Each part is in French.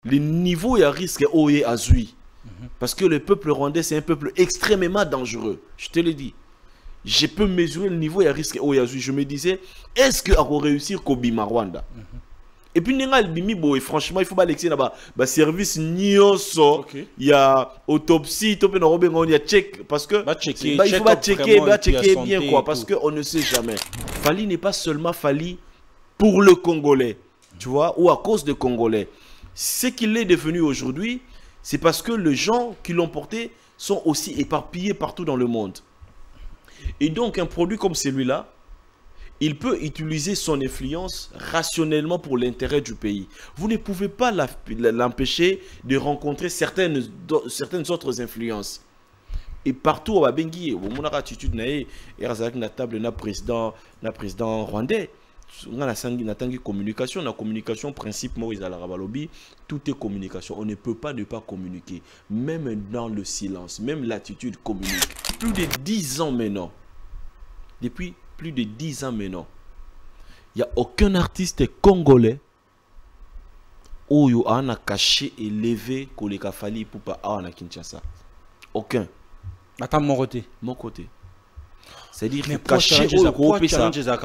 le niveau ya risque oye azui. Parce que le peuple rwandais, c'est un peuple extrêmement dangereux. Je te le dis. Je peux mesurer le niveau ya risque oye azui. Je me disais, est-ce que va réussir Kobima Rwanda? Et puis, franchement, il faut pas l'exciter là-bas. Service nyoso, il y a autopsie, il y a check. Parce que il faut pas checker bien, quoi. Parce qu'on ne sait jamais. Fali n'est pas seulement Fali pour le Congolais, tu vois, ou à cause des Congolais. Ce qu'il est devenu aujourd'hui, c'est parce que les gens qui l'ont porté sont aussi éparpillés partout dans le monde. Et donc, un produit comme celui-là, il peut utiliser son influence rationnellement pour l'intérêt du pays. Vous ne pouvez pas l'empêcher de rencontrer certaines autres influences. Et partout, au Babengi, au mon attitude, na table na président rwandais. La communication, principe, tout est communication. On ne peut pas ne pas communiquer. Même dans le silence, même l'attitude communique. Plus de 10 ans maintenant. Depuis plus de 10 ans maintenant, il n'y a aucun artiste congolais où il a caché et levé Koleka Fali pour pas à Kinshasa. Aucun. Attends, mon côté. Mon côté. C'est-à-dire que caché au groupe ça. C'est la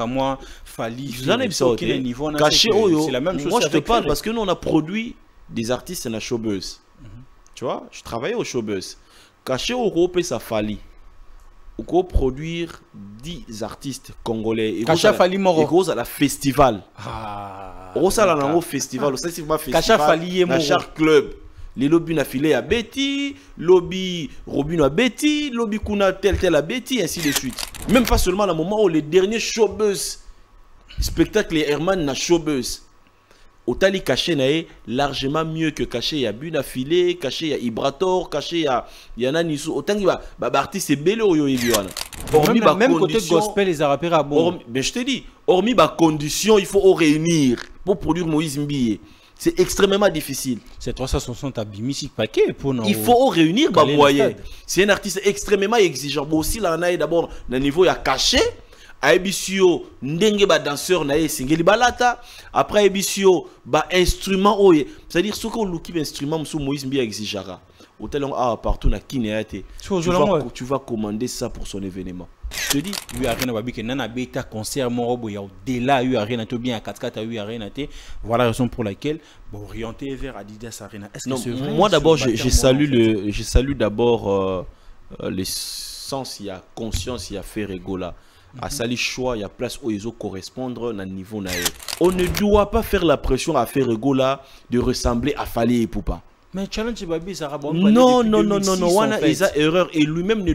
même chose. Moi je te parle parce que nous on a produit des artistes dans la showbuzz. Tu vois, je travaillais au showbuzz. Caché au groupe ça Fali. Ou produire 10 artistes congolais et Kacha Fali Moro. Et à la festival. Ça la nango festival, ça c'est pas festival. Kacha Fali Moro. Chaque club. Les lobbies na filé à Betty, lobby Robino à Betty, lobby Kuna tel à Betty, ainsi de suite. Même pas seulement à moment où les derniers showbuzz spectacle Herman na showbuzz. Otali caché nae largement mieux que caché ya Buna Filé, caché ya Ibrator, caché ya Nanisu. Autant qu'il va artiste c'est belé au yoibiwana. Même côté gospel les rappeurs à bon. Mais je te dis, hormis ma condition, il faut réunir pour produire Moïse Mbiye. C'est extrêmement difficile. C'est 360 à Bimisi paquet pour nous. Il faut réunir bah moyen. C'est un artiste extrêmement exigeant. Bon aussi là on a d'abord le niveau ya caché. Aibisio ndenge ba danseur na singeli balata après aibisio ba instrument oye c'est-à-dire ce qu'on look instrument sous Moïse Mbiya exigera hôtel partout na Kinéate tu vas commander ça pour son événement je te dis lui a rien à babi que nana beta concert morobo ya au-delà lui a rien à tout bien à 4-4 lui a rien à té voilà la raison pour laquelle bon orienté vers Adidas Arena est-ce que c'est vrai moi d'abord je salue d'abord les sens il y a conscience il y a fait rigola. À Sali choix, il y a place où ils ont correspondre à niveau naïf. On ne doit pas faire la pression à faire Gola de ressembler à Fali et Poupa. Mais challenge Babi ça rabon. Non, Wana Isa erreur et lui-même ne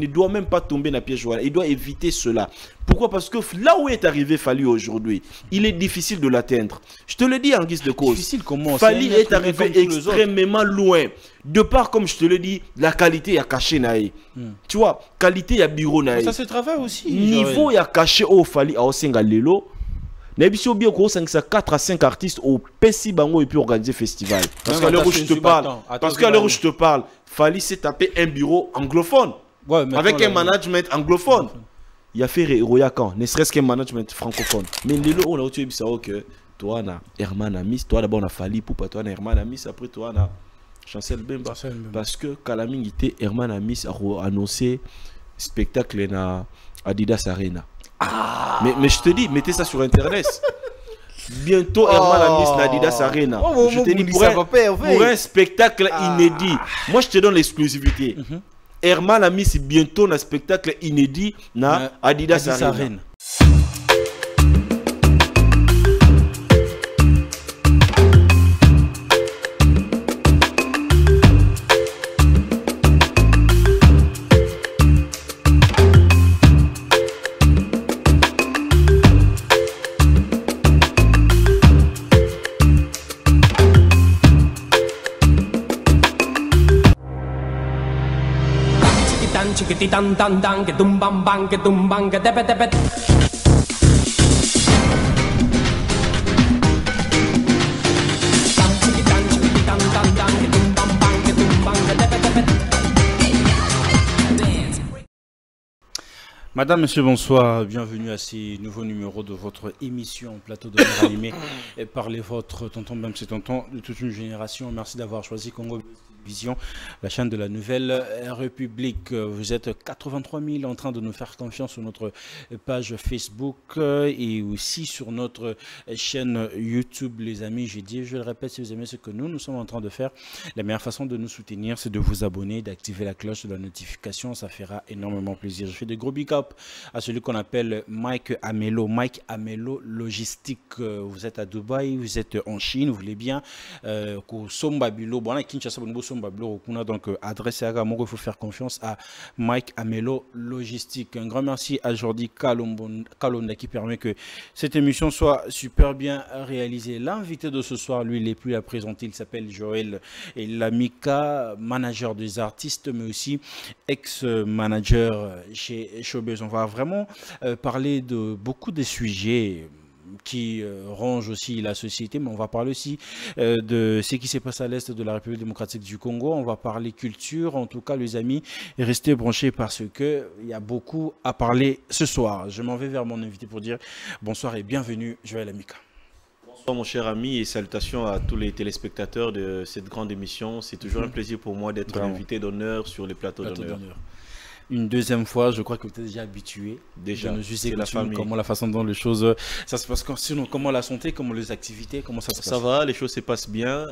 doit même pas tomber dans le piège. Il doit éviter cela. Pourquoi? Parce que là où est arrivé Fali aujourd'hui, il est difficile de l'atteindre. Je te le dis en guise de cause. Difficile comment? Fali est arrivé extrêmement loin. De part, comme je te le dis, la qualité a caché naï. Tu vois, qualité a bureau naï. Ça se travaille aussi. Niveau a caché au Fali à Osenga Lelo. N'abissons bien qu'on 4 à 5 artistes au Pessi Bango et puis organiser festival. Parce qu'à l'heure où je te parle, Fali s'est tapé un bureau anglophone. Ouais, avec un management anglophone. Il a fait Royakan, ne serait-ce qu'un management francophone. Mais Lelo, on a eu ça que toi, na Herman Amis, toi d'abord, on a Fali pour toi, na Herman Amis, après toi, na Chancel Bemba. Parce que Kalaming était Herman Amis a annoncé spectacle na Adidas Arena. Mais je te dis, mettez ça sur internet. Bientôt Herman Amis na Adidas Arena. Je te dis pour un spectacle inédit. Moi je te donne l'exclusivité. Herman Amis bientôt un spectacle inédit na Adidas Arena. Tan tan tan que tumban bang que tumban que tepe tepe. Madame, monsieur, bonsoir. Bienvenue à ces nouveaux numéros de votre émission Plateau d'honneur animé par les vôtres, tonton, même c'est tonton de toute une génération. Merci d'avoir choisi Congo Vision, la chaîne de la Nouvelle République. Vous êtes 83 000 en train de nous faire confiance sur notre page Facebook et aussi sur notre chaîne YouTube, les amis. J'ai dit, je le répète, si vous aimez ce que nous sommes en train de faire, la meilleure façon de nous soutenir, c'est de vous abonner, d'activer la cloche de la notification. Ça fera énormément plaisir. Je fais des gros big up à celui qu'on appelle Mike Amelo. Mike Amelo Logistique. Vous êtes à Dubaï, vous êtes en Chine, vous voulez bien. Sombabilo, bon, Kinshasa, donc adressez à Gamoro, il faut faire confiance à Mike Amelo Logistique. Un grand merci à Jordi Kalonda qui permet que cette émission soit super bien réalisée. L'invité de ce soir, lui, il n'est plus à présenter, il s'appelle Joël Lamika, manager des artistes, mais aussi ex-manager chez Showbiz. On va vraiment parler de beaucoup de sujets qui ronge aussi la société, mais on va parler aussi de ce qui se passe à l'est de la République démocratique du Congo. On va parler culture, en tout cas les amis, restez branchés parce que il y a beaucoup à parler ce soir. Je m'en vais vers mon invité pour dire bonsoir et bienvenue Joël Lamika. Bonsoir mon cher ami et salutations à tous les téléspectateurs de cette grande émission. C'est toujours un plaisir pour moi d'être invité d'honneur sur les plateaux d'honneur. Une deuxième fois, je crois que vous êtes déjà habitué. Déjà, c'est la famille. Comment la façon dont les choses, ça se passe, sinon comment la santé, comment les activités, comment ça se passe? Ça va, les choses se passent bien,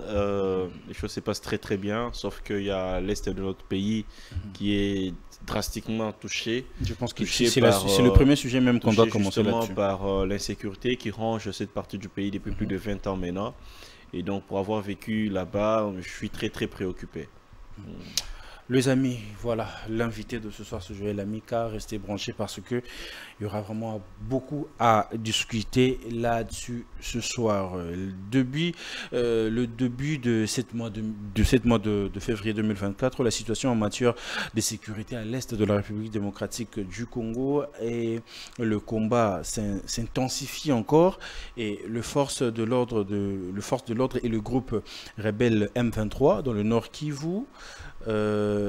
les choses se passent très très bien, sauf qu'il y a l'est de notre pays qui est drastiquement touché. Je pense que c'est le premier sujet même qu'on doit commencer là-dessus. Par l'insécurité qui ronge cette partie du pays depuis plus de 20 ans maintenant. Et donc pour avoir vécu là-bas, je suis très très préoccupé. Les amis, voilà, l'invité de ce soir, c'est Joël Lamika. Restez branchés parce qu'il y aura vraiment beaucoup à discuter là-dessus ce soir. Le début de cette mois de février 2024, la situation en matière de sécurité à l'est de la République démocratique du Congo et le combat s'intensifie encore et le force de l'ordre et le groupe rebelle M23 dans le Nord Kivu.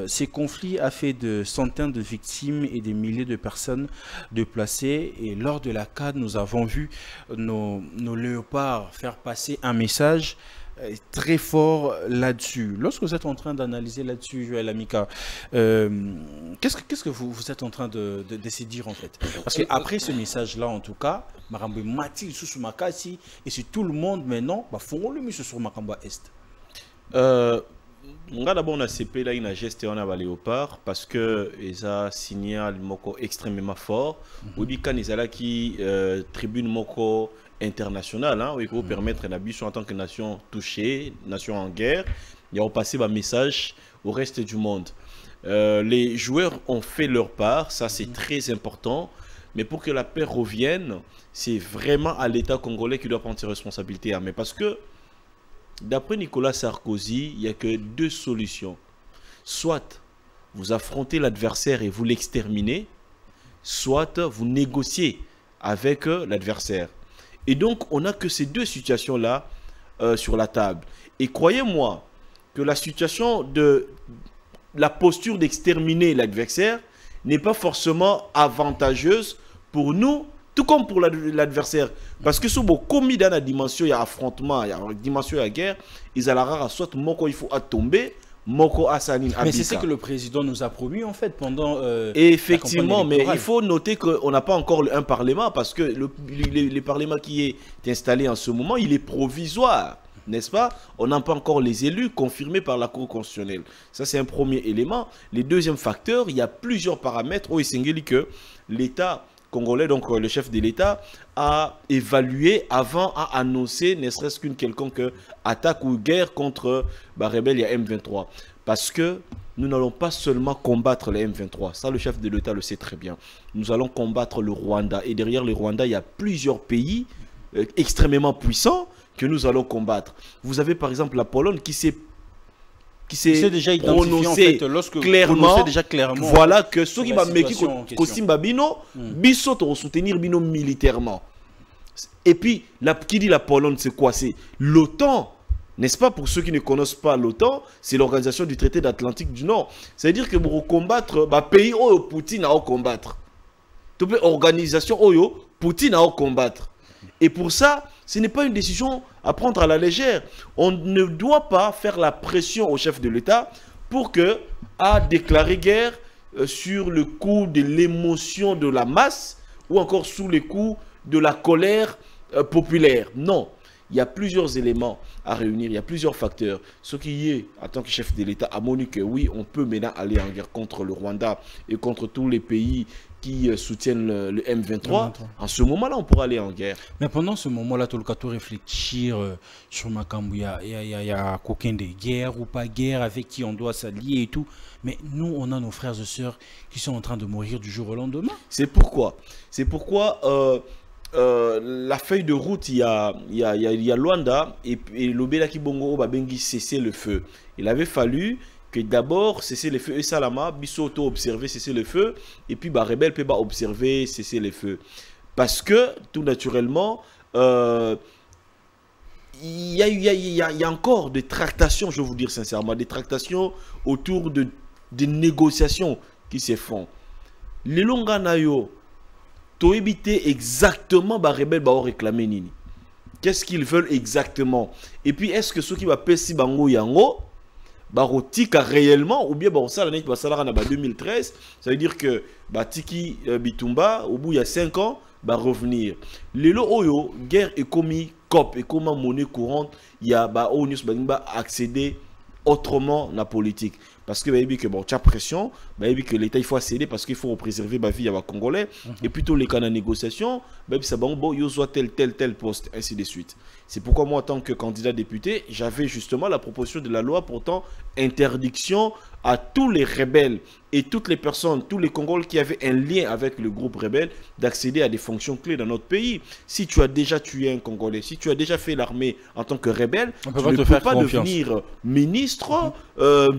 Ces conflits a fait de centaines de victimes et des milliers de personnes déplacées. Et lors de la CAD, nous avons vu nos léopards faire passer un message très fort là-dessus. Lorsque vous êtes en train d'analyser là-dessus, Joël Lamika, qu'est-ce que vous êtes en train de décider en fait? Parce qu'après ce message-là, en tout cas, Marambe Mati, Susumakasi, et c'est tout le monde maintenant, font le mieux sur Makamba Est. D'abord on a CP là une geste on a léopard parce que ils a signal moko extrêmement fort ou dit quand ils a là qui tribune moko internationale hein, où il faut permettre la mission en tant que nation touchée, nation en guerre, il y a passé un message au reste du monde. Les joueurs ont fait leur part, ça c'est très important, mais pour que la paix revienne, c'est vraiment à l'État congolais qui doit prendre ses responsabilités, mais parce que d'après Nicolas Sarkozy, il n'y a que deux solutions. Soit vous affrontez l'adversaire et vous l'exterminez, soit vous négociez avec l'adversaire. Et donc, on n'a que ces deux situations-là sur la table. Et croyez-moi que la situation de la posture d'exterminer l'adversaire n'est pas forcément avantageuse pour nous, tout comme pour l'adversaire. Parce que si vous commis dans la dimension, il y a affrontement, il y a dimension, il y a guerre, ils allaient soit moko il faut tomber, moko asanin. Mais c'est ce que le président nous a promis en fait pendant. Effectivement, mais il faut noter qu'on n'a pas encore un parlement parce que le parlement qui est installé en ce moment, il est provisoire. N'est-ce pas? On n'a pas encore les élus confirmés par la Cour constitutionnelle. Ça, c'est un premier élément. Le deuxième facteur, il y a plusieurs paramètres où il s'engage que l'État congolais, donc le chef de l'État, a évalué avant à annoncer ne serait-ce qu'une quelconque attaque ou guerre contre rebelle et M23. Parce que nous n'allons pas seulement combattre les M23. Ça, le chef de l'État le sait très bien. Nous allons combattre le Rwanda. Et derrière le Rwanda, il y a plusieurs pays extrêmement puissants que nous allons combattre. Vous avez par exemple la Pologne qui s'est déjà prononcé en fait, lorsque clairement, déjà clairement voilà que ceux qui va bino biso to soutenir bino militairement. Et puis qui dit la Pologne, c'est quoi? C'est l'OTAN, n'est-ce pas? Pour ceux qui ne connaissent pas l'OTAN, c'est l'organisation du traité d'Atlantique du Nord. C'est-à-dire que pour combattre pays où Poutine a combattre. organisation Oyo, Poutine a combattre. Et pour ça, ce n'est pas une décision à prendre à la légère. On ne doit pas faire la pression au chef de l'État pour que à déclarer guerre sur le coup de l'émotion de la masse ou encore sous le coup de la colère populaire. Non, il y a plusieurs éléments à réunir, il y a plusieurs facteurs. Ce qui est, en tant que chef de l'État, à monique que oui, on peut maintenant aller en guerre contre le Rwanda et contre tous les pays qui soutiennent le M23. En ce moment-là, on pourra aller en guerre. Mais pendant ce moment-là, tout le cas, réfléchir sur Makambu, il y a coquin de guerre ou pas guerre, avec qui on doit s'allier et tout. Mais nous, on a nos frères et sœurs qui sont en train de mourir du jour au lendemain. C'est pourquoi la feuille de route, il y a Luanda et Lobela Kibongo Babengi cesser le feu. Il avait fallu que d'abord cesser le feu et Salama, Bissoto observer cesser le feu et puis Rebelle peut observer cesser le feu. Parce que tout naturellement, il y a encore des tractations, je vais vous dire sincèrement, des tractations autour des négociations qui se font. Les Longanayo, to éviter exactement Rebelle réclamer nini. Qu'est-ce qu'ils veulent exactement? Et puis est-ce que ceux qui va pesi bango yango barotika réellement ou bien ça l'année qui va salara na 2013, ça veut dire que Tiki Bitumba au bout il y a 5 ans va revenir. Lelo oyo guerre est commis cop et comment monnaie courante, il y a onus accéder autrement la politique. Parce que tu as pression, que l'État il faut céder parce qu'il faut préserver la vie à Congolais. Et plutôt les cas de négociation, ça va tel poste, ainsi de suite. C'est pourquoi moi, en tant que candidat député, j'avais justement la proposition de la loi portant interdiction à tous les rebelles et toutes les personnes, tous les Congolais qui avaient un lien avec le groupe rebelle, d'accéder à des fonctions clés dans notre pays. Si tu as déjà tué un Congolais, si tu as déjà fait l'armée en tant que rebelle, tu ne peux pas devenir ministre,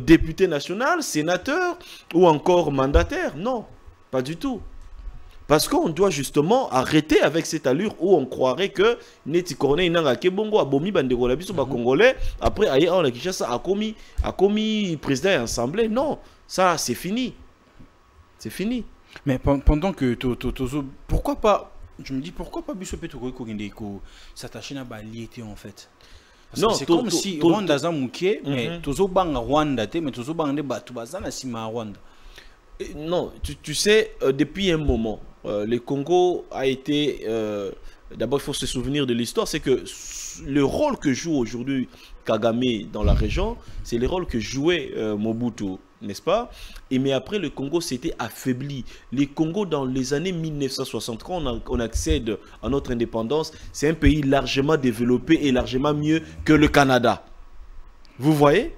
député national, sénateur ou encore mandataire. Non, pas du tout. Parce qu'on doit justement arrêter avec cette allure où on croirait que Neti Corne Inanga Kebongo a bomi bandeko la biso ba Congolais, après ailleurs on a Kinshasa a commis président et assemblée. Non, ça c'est fini. C'est fini. Mais pendant que pourquoi pas, je me dis pourquoi pas biso petoko ko s'attacher na baliété en fait. Non, c'est comme si Rwanda zamuké mais tozo banga Rwanda te mais tozo banga batu bazana sima Rwanda. Non, tu sais, depuis un moment, le Congo a été... D'abord, il faut se souvenir de l'histoire, c'est que le rôle que joue aujourd'hui Kagame dans la région, c'est le rôle que jouait Mobutu, n'est-ce pas? Et mais après, le Congo s'était affaibli. Le Congo, dans les années 1960, quand on accède à notre indépendance, c'est un pays largement développé et largement mieux que le Canada. Vous voyez?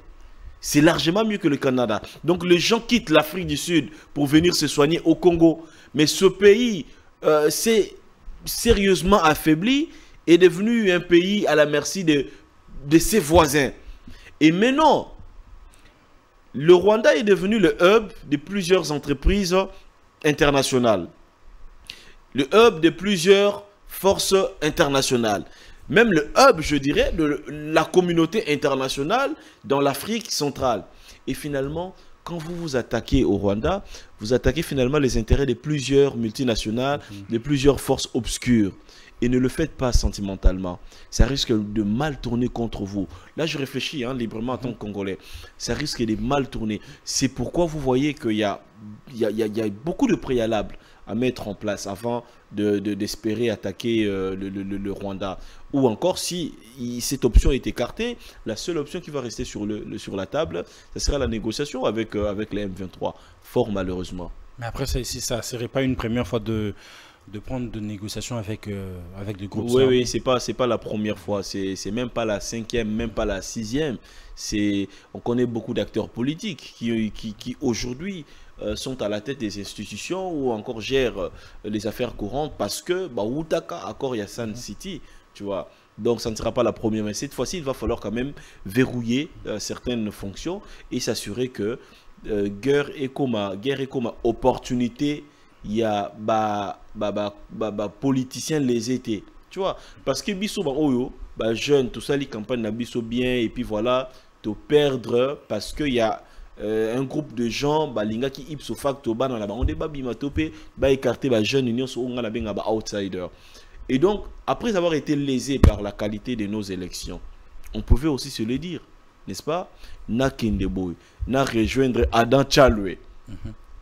C'est largement mieux que le Canada. Donc les gens quittent l'Afrique du Sud pour venir se soigner au Congo. Mais ce pays s'est sérieusement affaibli et est devenu un pays à la merci de ses voisins. Et maintenant, le Rwanda est devenu le hub de plusieurs entreprises internationales. Le hub de plusieurs forces internationales. Même le hub, je dirais, de la communauté internationale dans l'Afrique centrale. Et finalement, quand vous vous attaquez au Rwanda, vous attaquez finalement les intérêts de plusieurs multinationales, de plusieurs forces obscures. Et ne le faites pas sentimentalement. Ça risque de mal tourner contre vous. Là, je réfléchis librement en tant que Congolais. Ça risque de mal tourner. C'est pourquoi vous voyez qu'il y a beaucoup de préalables à mettre en place avant d'espérer attaquer le Rwanda. Ou encore, si cette option est écartée, la seule option qui va rester sur la table, ce sera la négociation avec les M23. Fort malheureusement. Mais après, ça ne serait pas une première fois de prendre de négociations avec des groupes. Oui, c'est pas la première fois. C'est même pas la 5e, même pas la 6e. On connaît beaucoup d'acteurs politiques qui aujourd'hui sont à la tête des institutions ou encore gèrent les affaires courantes parce que Outaka, accord Yassan City, tu vois. Donc ça ne sera pas la première, mais cette fois-ci, il va falloir quand même verrouiller certaines fonctions et s'assurer que guerre et coma, opportunité, il y a politiciens les étés, tu vois. Parce que biso jeune, tout ça, les campagnes na biso bien et puis voilà, te perdre parce qu'il y a un groupe de gens balinga qui ipso facto ba dans la banque ba bima topé ba écarter ba jeunes union so nga la benga ba outsider. Et donc après avoir été lésé par la qualité de nos élections, on pouvait aussi se le dire, n'est-ce pas? Na Kendeboy, na rejoindre Adam Chaloué.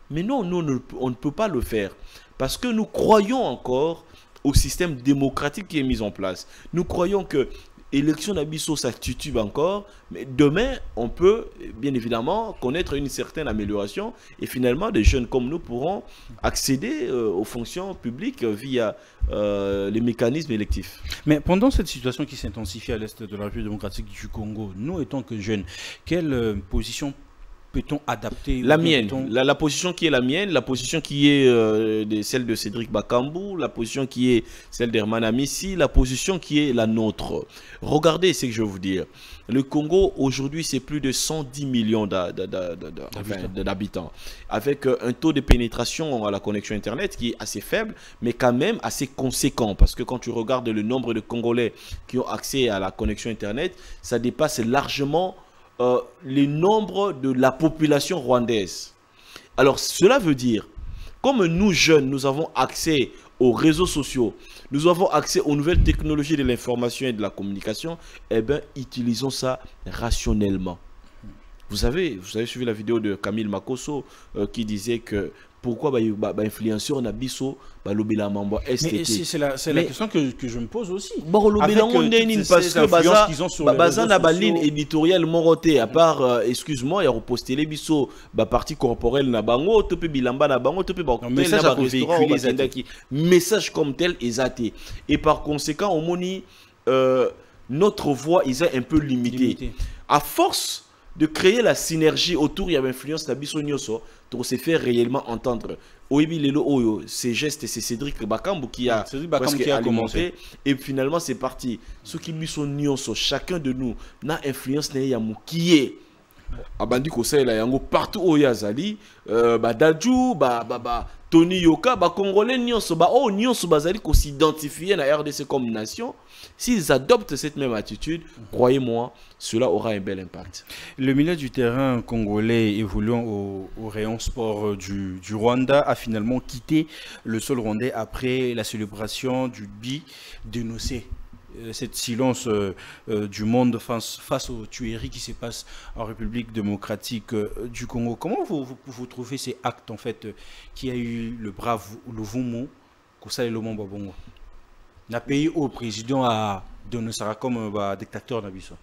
Mais non, nous, on ne peut pas le faire parce que nous croyons encore au système démocratique qui est mis en place. Nous croyons que l'élection d'Abisso, ça titube encore, mais demain, on peut bien évidemment connaître une certaine amélioration et finalement, des jeunes comme nous pourront accéder aux fonctions publiques via les mécanismes électifs. Mais pendant cette situation qui s'intensifie à l'est de la République démocratique du Congo, nous étant que jeunes, quelle position peut-on adapter? La mienne, la position qui est la mienne, la position qui est celle de Cédric Bakambu, la position qui est celle d'Herman Amissi, la position qui est la nôtre. Regardez ce que je veux vous dire. Le Congo, aujourd'hui, c'est plus de 110 millions d'habitants, avec un taux de pénétration à la connexion Internet qui est assez faible, mais quand même assez conséquent, parce que quand tu regardes le nombre de Congolais qui ont accès à la connexion Internet, ça dépasse largement les nombres de la population rwandaise. Alors cela veut dire, comme nous jeunes, nous avons accès aux réseaux sociaux, nous avons accès aux nouvelles technologies de l'information et de la communication, eh bien utilisons ça rationnellement. Vous avez suivi la vidéo de Camille Makosso qui disait que pourquoi influenceur na biso lobela mambo STT. C'est la question que je me pose aussi. Parce que baza na ba ligne éditoriale moroté à part excuse-moi, il y a reposté les biso partie corporelle na bango to pe bilamba na bango to pe ba message à véhiculer message comme tel exaté et par conséquent au moni notre voix est un peu limitée. À force de créer la synergie autour de l'influence de Biso Nyoso pour se faire réellement entendre. Oebi Lelo Oyo, ces gestes, c'est Cédric Bakambu qui a commencé. Et finalement, c'est parti. Ceux qui Biso Nyoso, chacun de nous, n'a influence n'est yamu qui est. Abandi Kosei la yango partout où yazali, Dadju, Tony Yoka, Congolais Nyonso, Nyonso bazali ko s'identifier na RDC comme nation. S'ils adoptent cette même attitude, croyez-moi, cela aura un bel impact. Le milieu du terrain congolais évoluant au rayon sport du Rwanda a finalement quitté le sol rwandais après la célébration du BI dénoncé. Cette silence du monde face aux tueries qui se passent en République démocratique du Congo. Comment vous trouvez ces actes en fait qui a eu le brave Luvumu Kosala Lomomba Bongo? Le pays au président a donné ça comme dictateur d'Abisso.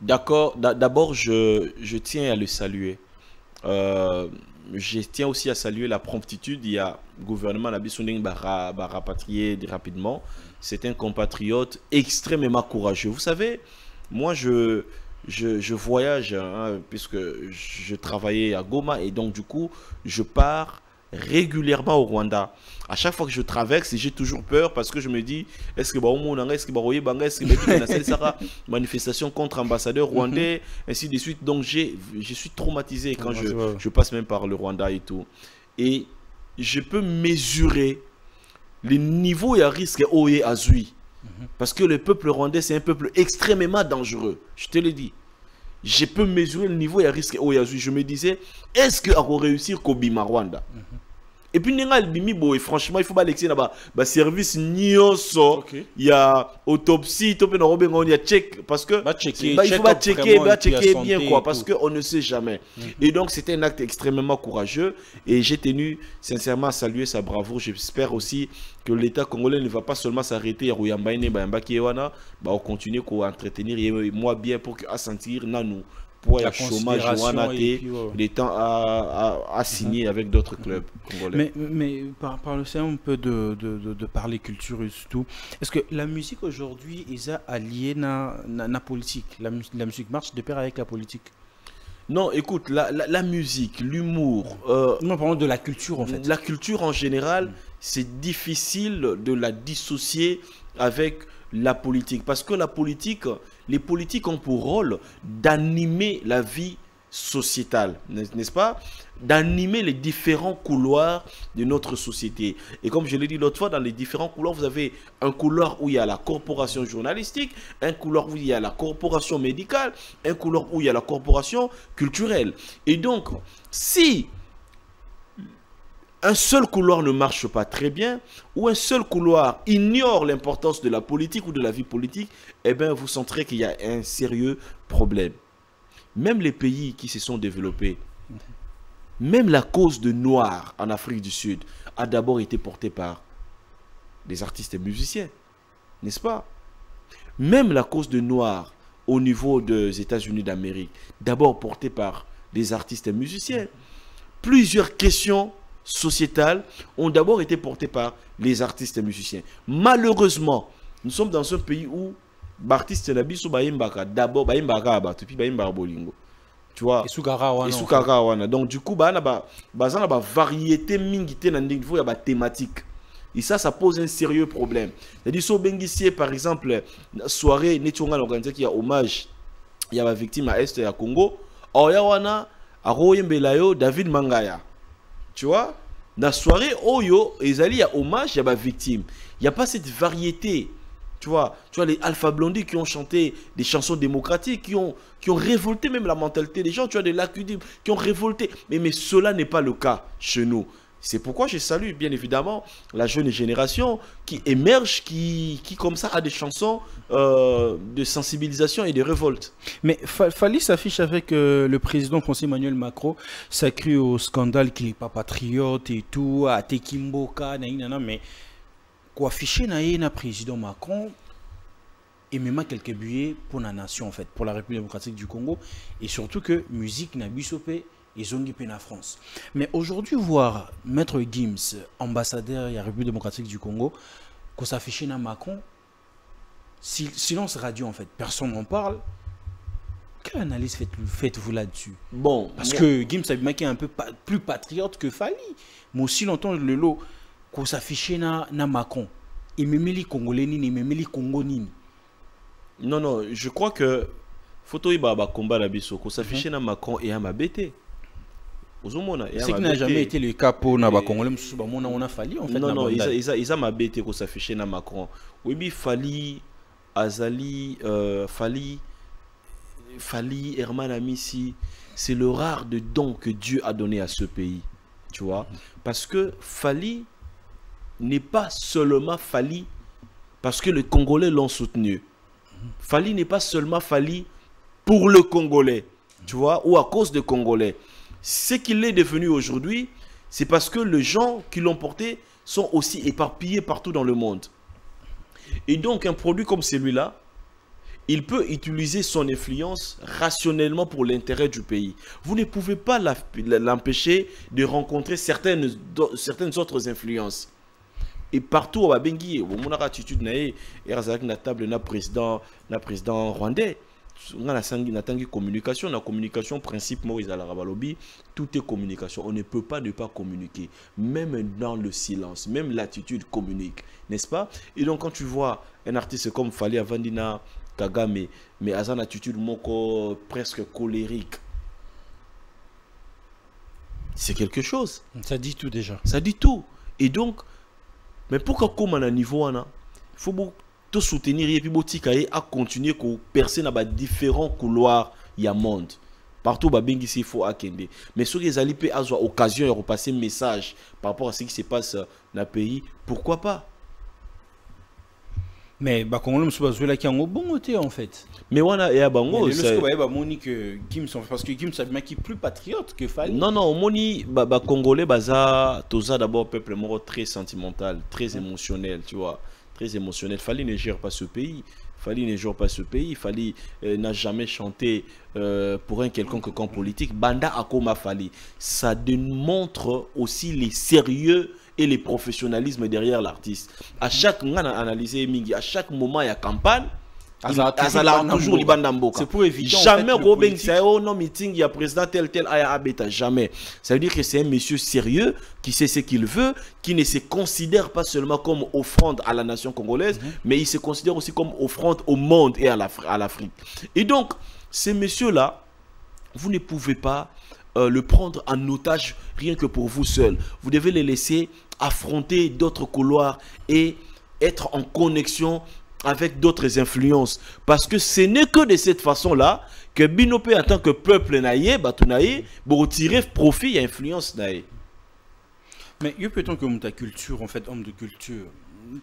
D'accord. D'abord, je tiens à le saluer. Je tiens aussi à saluer la promptitude. Il y a le gouvernement d'Abisso qui va rapatrier rapidement. C'est un compatriote extrêmement courageux. Vous savez, moi, je voyage puisque je travaillais à Goma et donc du coup, je pars régulièrement au Rwanda. À chaque fois que je traverse, j'ai toujours peur parce que je me dis, est-ce que manifestation contre ambassadeur rwandais, ainsi de suite. Donc je suis traumatisé quand je passe même par le Rwanda et tout. Et je peux mesurer les niveaux et à risque Oye Azui. Parce que le peuple rwandais, c'est un peuple extrêmement dangereux. Je te le dis. Je peux mesurer le niveau et à risque Oye Azui. Je me disais, est-ce qu'on va réussir Kobima Rwanda? Et puis, franchement, il faut pas l'excès là-bas. Service Nyoso, il y a autopsie, il y a check. Parce que il faut pas checker bien, quoi. Parce qu'on ne sait jamais. Et donc, c'était un acte extrêmement courageux. Et j'ai tenu sincèrement à saluer sa bravoure. J'espère aussi que l'État congolais ne va pas seulement s'arrêter à Rouyambaïne, on continue à entretenir moi bien pour sentir Nanou. Pour le chômage, l'État a signé avec d'autres clubs congolais. Mais parlons un peu de parler culture et tout. Est-ce que la musique aujourd'hui est alliée à la politique? La musique marche de pair avec la politique? Non, écoute, la musique, l'humour... non, parlons de la culture en fait. La culture en général, c'est difficile de la dissocier avec la politique. Parce que la politique, les politiques ont pour rôle d'animer la vie sociétale, n'est-ce pas, d'animer les différents couloirs de notre société. Et comme je l'ai dit l'autre fois, dans les différents couloirs, vous avez un couloir où il y a la corporation journalistique, un couloir où il y a la corporation médicale, un couloir où il y a la corporation culturelle. Et donc, si un seul couloir ne marche pas très bien, ou un seul couloir ignore l'importance de la politique ou de la vie politique, eh bien, vous sentirez qu'il y a un sérieux problème. Même les pays qui se sont développés, même la cause de Noirs en Afrique du Sud a d'abord été portée par des artistes et musiciens, n'est-ce pas? Même la cause de Noirs au niveau des États-Unis d'Amérique, d'abord portée par des artistes et musiciens. Plusieurs questions sociétales ont d'abord été portées par les artistes et musiciens. Malheureusement, nous sommes dans un pays où l'artiste Nabiso Bayimbaka, d'abord Bayimbaka Abato, puis Bayimbaka Bolingo. Tu vois, et donc du coup, il y a une variété mingité dans niveau, il y a une thématique. Et ça pose un sérieux problème. C'est-à-dire, si Bengissier, par exemple, soirée, Netonga l'organisé qui a hommage, il y a une victime à Est et à Congo. Or, il y a Aroyembelayo, David Mangaya. Tu vois, dans la soirée, Oyo, il y a hommage, il y a une victime. Il n'y a pas cette variété. Tu vois les Alpha Blondy qui ont chanté des chansons démocratiques, qui ont révolté même la mentalité des gens. Tu vois des Lacudib qui ont révolté. Mais cela n'est pas le cas chez nous. C'est pourquoi je salue bien évidemment la jeune génération qui émerge, qui comme ça a des chansons de sensibilisation et de révolte. Mais Fally s'affiche avec le président François Emmanuel Macron, sacré au scandale qu'il n'est pas patriote et tout, à Tekimboka, mais quoi afficher na président Macron et même quelques billets pour la nation en fait, pour la République démocratique du Congo, et surtout que musique n'a bisopé et zongi pena France. Mais aujourd'hui voir Maître Gims, ambassadeur de la République démocratique du Congo, qu'on s'affiche na Macron, silence radio en fait, personne n'en parle. Quelle analyse faites-vous là-dessus? Bon, parce que Gims est un peu plus patriote que Fally, mais aussi longtemps le lot qu'on s'affiche na Macron. Et même les Congolais ni même les Congo ni. Non, je crois que photo iba combat la biso qu'on s'affiche na Macron et à ma BT. C'est qui n'a jamais été le cas pour na Congolais, on a Fally en fait. Non, ils a ma BT qu'on s'affiche na Macron. Oui, bi Fally, Azali, Fally, Herman Amissi, c'est le rare de don que Dieu a donné à ce pays. Tu vois, parce que Fally n'est pas seulement Fally parce que les Congolais l'ont soutenu. Fally n'est pas seulement Fally pour le Congolais, tu vois, ou à cause des Congolais. Ce qu'il est devenu aujourd'hui, c'est parce que les gens qui l'ont porté sont aussi éparpillés partout dans le monde. Et donc un produit comme celui-là, il peut utiliser son influence rationnellement pour l'intérêt du pays. Vous ne pouvez pas l'empêcher de rencontrer certaines autres influences. Et partout au Bengi, mon attitude nae et na table na président rwandais. On a communication, la communication principe tout est communication. On ne peut pas ne pas communiquer, même dans le silence, même l'attitude communique, n'est-ce pas? Et donc quand tu vois un artiste comme Fally Avandina Kagame, mais à une attitude presque colérique, c'est quelque chose. Ça dit tout déjà. Ça dit tout. Et donc, mais pourquoi comme à un niveau, il faut te soutenir et puis à continuer à percer dans différents couloirs il y a monde. Partout il faut akende. Mais ceux qui ont avoir occasion de repasser un message par rapport à ce qui se passe dans le pays, pourquoi pas? Mais Congolais sont là qui ont bon côté en fait. Mais voilà et à Bango c'est Gims parce que Gims est plus patriote que Fally. Non moni Congolais baza toza d'abord peuple mort très sentimental, très émotionnel, tu vois, très émotionnel. Fally ne gère pas ce pays. Fally n'a jamais chanté pour un quelconque camp politique. Banda Akoma Fally. Ça démontre aussi les sérieux et le professionnalisme derrière l'artiste. À chaque à chaque moment il y a campagne. Toujours c'est pour éviter jamais Robin non meeting il y a président tel jamais. Ça veut dire que c'est un monsieur sérieux qui sait ce qu'il veut, qui ne se considère pas seulement comme offrande à la nation congolaise, mais il se considère aussi comme offrande au monde et à l'Afrique. Et donc ces messieurs là vous ne pouvez pas le prendre en otage rien que pour vous seul. Vous devez les laisser affronter d'autres couloirs et être en connexion avec d'autres influences. Parce que ce n'est que de cette façon-là que Binopé, en tant que peuple naïe, Batunaï, pour tirer profit et influence naïe. Mais il peut-être que ta culture, en fait, homme de culture,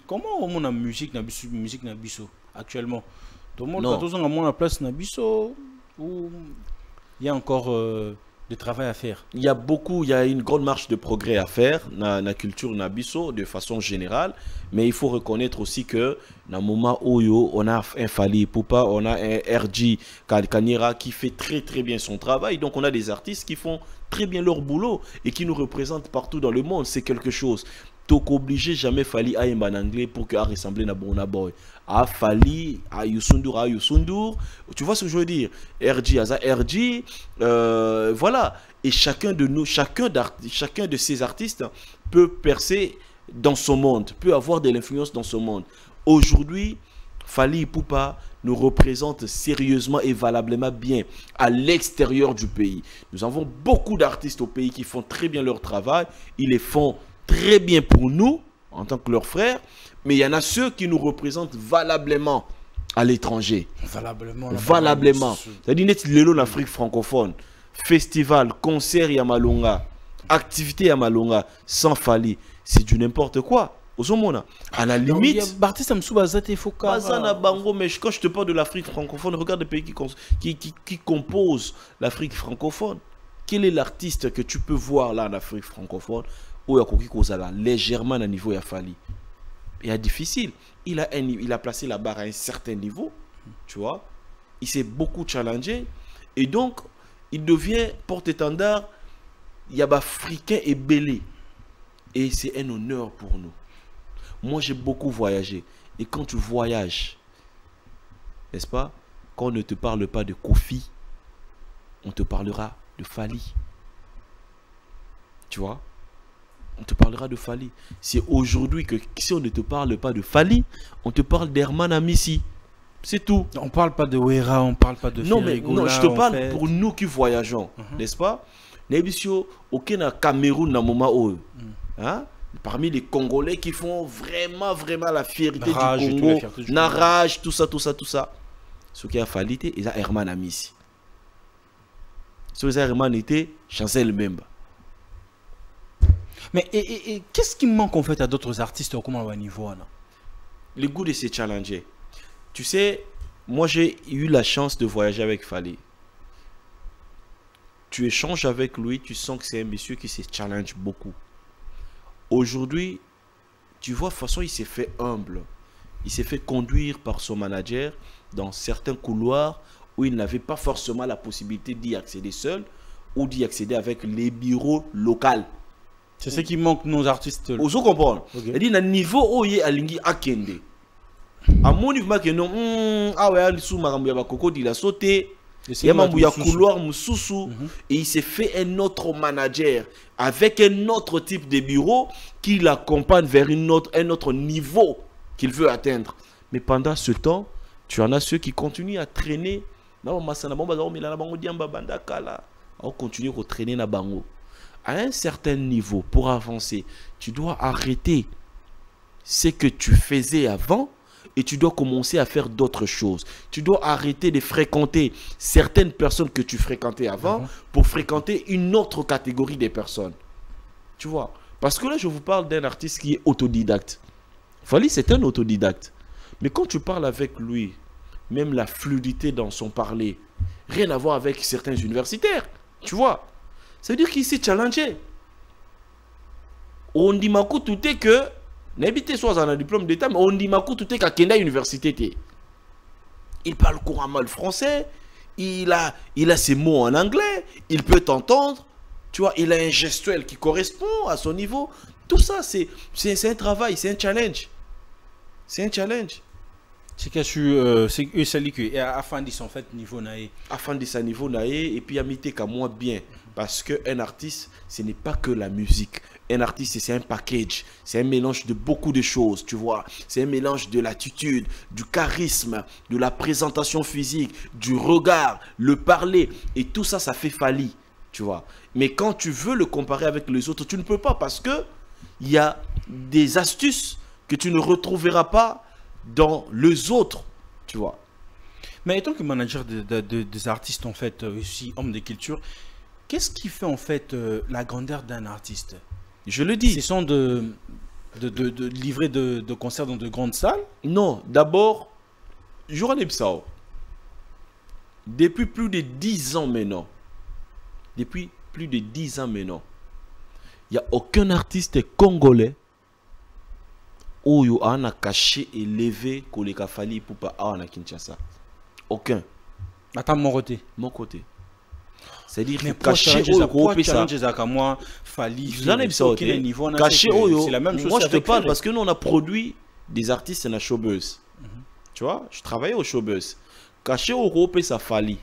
comment on a musique nabiso actuellement? Tout le monde a la place nabiso ou il y a encore de travail à faire? Il y a une grande marche de progrès à faire dans la culture nabiso de façon générale, mais il faut reconnaître aussi que dans le moment où on a un Fally Ipupa, on a un RG Kanira qui fait très bien son travail, donc on a des artistes qui font très bien leur boulot et qui nous représentent partout dans le monde. C'est quelque chose. Donc obligé jamais Fally à en anglais pour que à ressembler à Burna Boy. À Fally, à Youssou tu vois ce que je veux dire? RG, Aza RG, voilà. Et chacun de ces artistes peut percer dans son monde, peut avoir de l'influence dans son monde. Aujourd'hui, Fally Ipupa nous représente sérieusement et valablement bien à l'extérieur du pays. Nous avons beaucoup d'artistes au pays qui font très bien leur travail. Ils les font très bien pour nous, en tant que leurs frères. Mais il y en a ceux qui nous représentent valablement à l'étranger. Valablement. C'est-à-dire, l'Afrique francophone. Festival, concert Yamalonga, activité Yamalonga, sans Fally. C'est du n'importe quoi. À la limite, mais quand je te parle de l'Afrique francophone, regarde les pays qui composent l'Afrique francophone. Quel est l'artiste que tu peux voir là en Afrique francophone où il y a légèrement à niveau de Fally? Il est difficile. Il a placé la barre à un certain niveau, tu vois. Il s'est beaucoup challengé et donc il devient porte-étendard. Il y a africain et belé et c'est un honneur pour nous. Moi, j'ai beaucoup voyagé. Et quand tu voyages, n'est-ce pas? Quand on ne te parle pas de Kofi, on te parlera de Fally. Tu vois? On te parlera de Fally. C'est aujourd'hui que si on ne te parle pas de Fally, on te parle d'Herman Amissi. C'est tout. On ne parle pas de Wera, on ne parle pas de Ferrigola. Non, je te parle pour nous qui voyageons. N'est-ce pas? Nebisio, aucun Cameroun dans le moment où. Hein? Parmi les Congolais qui font vraiment la fierté du Congo, Narage, tout ça. Ce qui a fallu, il a Herman Amissi. Ce qui a Herman était Chancel Memba. Mais et qu'est-ce qui manque en fait à d'autres artistes au niveau là? Le goût de se challenger. Tu sais, moi j'ai eu la chance de voyager avec Fally. Tu échanges avec lui, tu sens que c'est un monsieur qui se challenge beaucoup. Aujourd'hui, tu vois, de toute façon, il s'est fait humble. Il s'est fait conduire par son manager dans certains couloirs où il n'avait pas forcément la possibilité d'y accéder seul ou d'y accéder avec les bureaux locaux. C'est ce qui manque nos artistes. Vous comprenez? C'est-à-dire, à niveau où il y a Alingi Akende. À mon niveau, il y a Koko il a sauté. Il y a un couloir Moussoussou et il s'est fait un autre manager avec un autre type de bureau qui l'accompagne vers un autre niveau qu'il veut atteindre. Mais pendant ce temps, tu en as ceux qui continuent à traîner. On continue à traîner na bango. À un certain niveau, pour avancer, tu dois arrêter ce que tu faisais avant. Et tu dois commencer à faire d'autres choses. Tu dois arrêter de fréquenter certaines personnes que tu fréquentais avant pour fréquenter une autre catégorie de personnes. Tu vois? Parce que là, je vous parle d'un artiste qui est autodidacte. Fally, c'est un autodidacte. Mais quand tu parles avec lui, même la fluidité dans son parler, rien à voir avec certains universitaires. Tu vois? Ça veut dire qu'il s'est challengé. On dit Makou tout est que n'habitez soit un diplôme d'état, mais on dit Makou tout est qu'à Kenda Université. Il parle couramment le français, il a ses mots en anglais, il peut t'entendre, tu vois, il a un gestuel qui correspond à son niveau. Tout ça, c'est un travail, c'est un challenge. C'est un challenge. C'est que c'est eux, c'est que afin de son fait niveau naïe. Afin de son niveau naïe, et puis amité qu'à moi bien. Parce qu'un artiste, ce n'est pas que la musique. Un artiste, c'est un package. C'est un mélange de beaucoup de choses, tu vois. C'est un mélange de l'attitude, du charisme, de la présentation physique, du regard, le parler. Et tout ça, ça fait Fally, tu vois. Mais quand tu veux le comparer avec les autres, tu ne peux pas parce que il y a des astuces que tu ne retrouveras pas dans les autres, tu vois. Mais étant que manager des artistes, en fait, aussi homme de culture, qu'est-ce qui fait en fait la grandeur d'un artiste? Je le dis. Ce sont de livrer de concerts dans de grandes salles? Non, d'abord, Joran Ebsao, depuis plus de 10 ans maintenant, il n'y a aucun artiste congolais où on a caché et levé Koleka Fally pour pas avoir na Kinshasa. Aucun. Attends, mon côté. Mon côté. C'est-à-dire que caché au groupe ça. Fally, c'est la même chose. Moi je te parle parce que nous on a produit des artistes dans showbuzz. Tu vois, je travaillais au showbuzz. Caché au groupe ça Fally.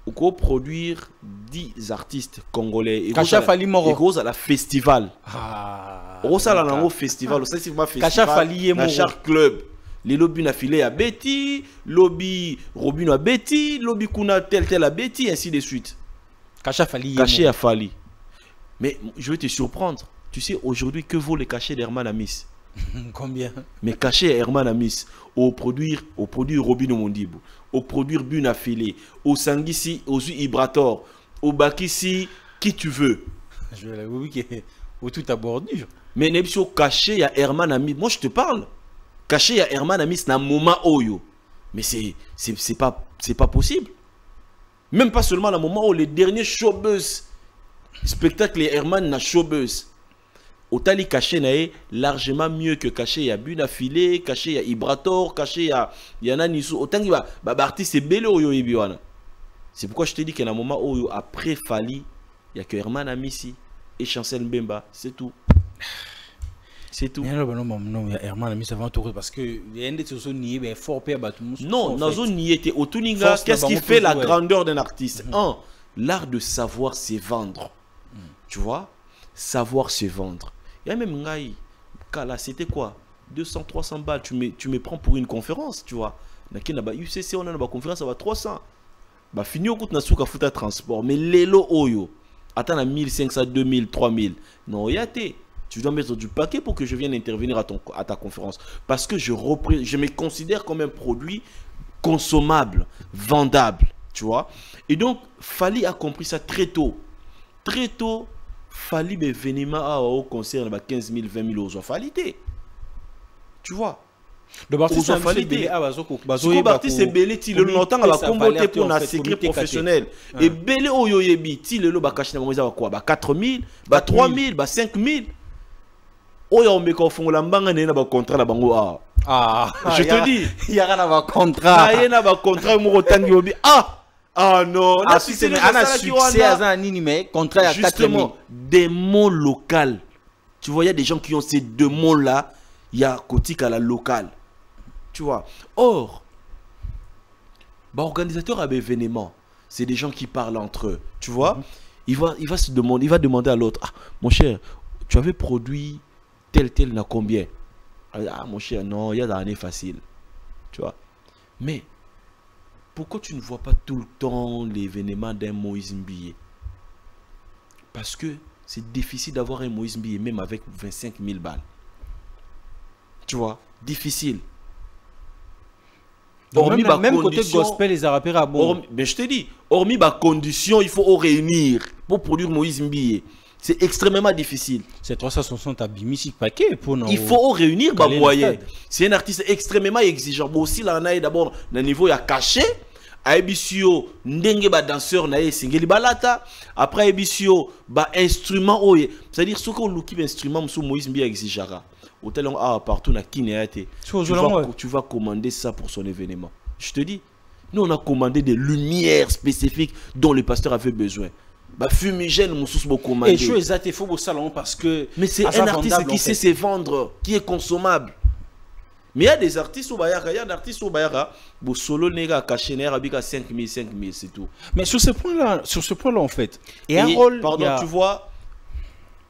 Ou qu'on produire 10 artistes congolais. Caché Fally Moro. Et gros à la festival. Ah. Au ça là au festival, au festival. Caché Fally Moro. Chaque club. Les lobbies affilés à Betty, lobby Robin à Betty, lobby Kuna tel à Betty, ainsi de suite. Caché à Fally. Mais je vais te surprendre. Tu sais aujourd'hui que vaut les cachets d'Herman Amis? Combien? Mais cachets Herman Amis au produire Robin Mondibo, au produire Bune affilé, au Sangisi, au Ibrator, au Bakissi, qui tu veux. Je vais l'avouer au tout à bordure. Mais Nebso caché à Herman Amis. Moi je te parle. Caché à Herman Amis na moment oyo. Mais c'est pas possible. Même pas seulement le moment où les derniers showbuzz spectacle Herman na showbuzz. Otali caché nae largement mieux que caché ya Bune affilé, caché ya Ibrator, caché ya Yana Nisu. Autant que ba artiste belé oyo yebiwana. C'est pourquoi je te dis qu'à un moment où après Fally, il y a que Herman Amissi et Chancel Mbemba, c'est tout. C'est tout. Non, Herman Amis avant tout parce que non, Nazo n'y était au Tuninga. Qu'est-ce qui fait la grandeur d'un artiste? Un, l'art de savoir se vendre. Tu vois, savoir se vendre. Il y a même Ngaï, Kala, c'était quoi? 200, 300 balles. Tu me prends pour une conférence, tu vois. UCC, on a une conférence, ça va 300. Bah, fini au coup de Nasuka Futa Transport. Mais Lelo Oyo, attends à 1500, 2000, 3000. Non, y a été. Tu dois mettre du paquet pour que je vienne intervenir à ta conférence. Parce que je me considère comme un produit consommable, vendable. Tu vois. Et donc, Fally a compris ça très tôt. Très tôt, Fally est venu au concert de 15 000, 20 000 euros. Fally, tu vois. Le Bartis c'est belé ti le longtemps à la comboter pour un secret professionnel. Et belé oyoyebi ti le lo ba caché na moza quoi ba 4000, ba 3000, ba 5000. Oyo me ko fongola mbanga na ba contrat na bango ah. Je te dis, il y a na ba contrat. Il y a na contrat mo tangi obi non, là c'est un succès à nini mais contrat à 4000. Des mots locaux. Tu vois, il y a des gens qui ont ces deux mots là, il y a Kotik à la locale. Tu vois. Or, organisateur à événement, c'est des gens qui parlent entre eux. Tu vois. Il va demander à l'autre, mon cher, tu avais produit tel n'a combien? Mon cher, non, il y a d'années facile. Tu vois. Mais pourquoi tu ne vois pas tout le temps l'événement d'un Moïse Mbiye? Parce que c'est difficile d'avoir un Moïse Mbiye même avec 25 000 balles. Tu vois, difficile. Même côté gospel, les arabes, bon. Mais je te dis, hormis ma condition, il faut réunir pour produire Moïse Mbiye. C'est extrêmement difficile. C'est 360 abimisi paquet pour nous. Il faut réunir ma moyen. C'est un artiste extrêmement exigeant. Bon, aussi, là, on a d'abord le niveau, il y a caché. Aibisio, ndenge ba danseur na singeli balata. Après Aibisio, ba instrument oye. C'est-à-dire, ce qu'on look instrument, sous Moïse Mbiye exigera. Hôtel partout na Kinéate. Tu vas commander ça pour son événement. Je te dis, nous on a commandé des lumières spécifiques dont le pasteur avait besoin. Bah fumigène moussous beaucoup commandé. Et chose ça faut au salon parce que mais c'est un artiste qui sait se vendre, qui est consommable. Mais il y a des artistes au Bayara, il y a un artiste au Bayara, bon solo nega caché nera bika 5000, c'est tout. Mais sur ce point-là en fait, Et Harold, pardon, tu vois,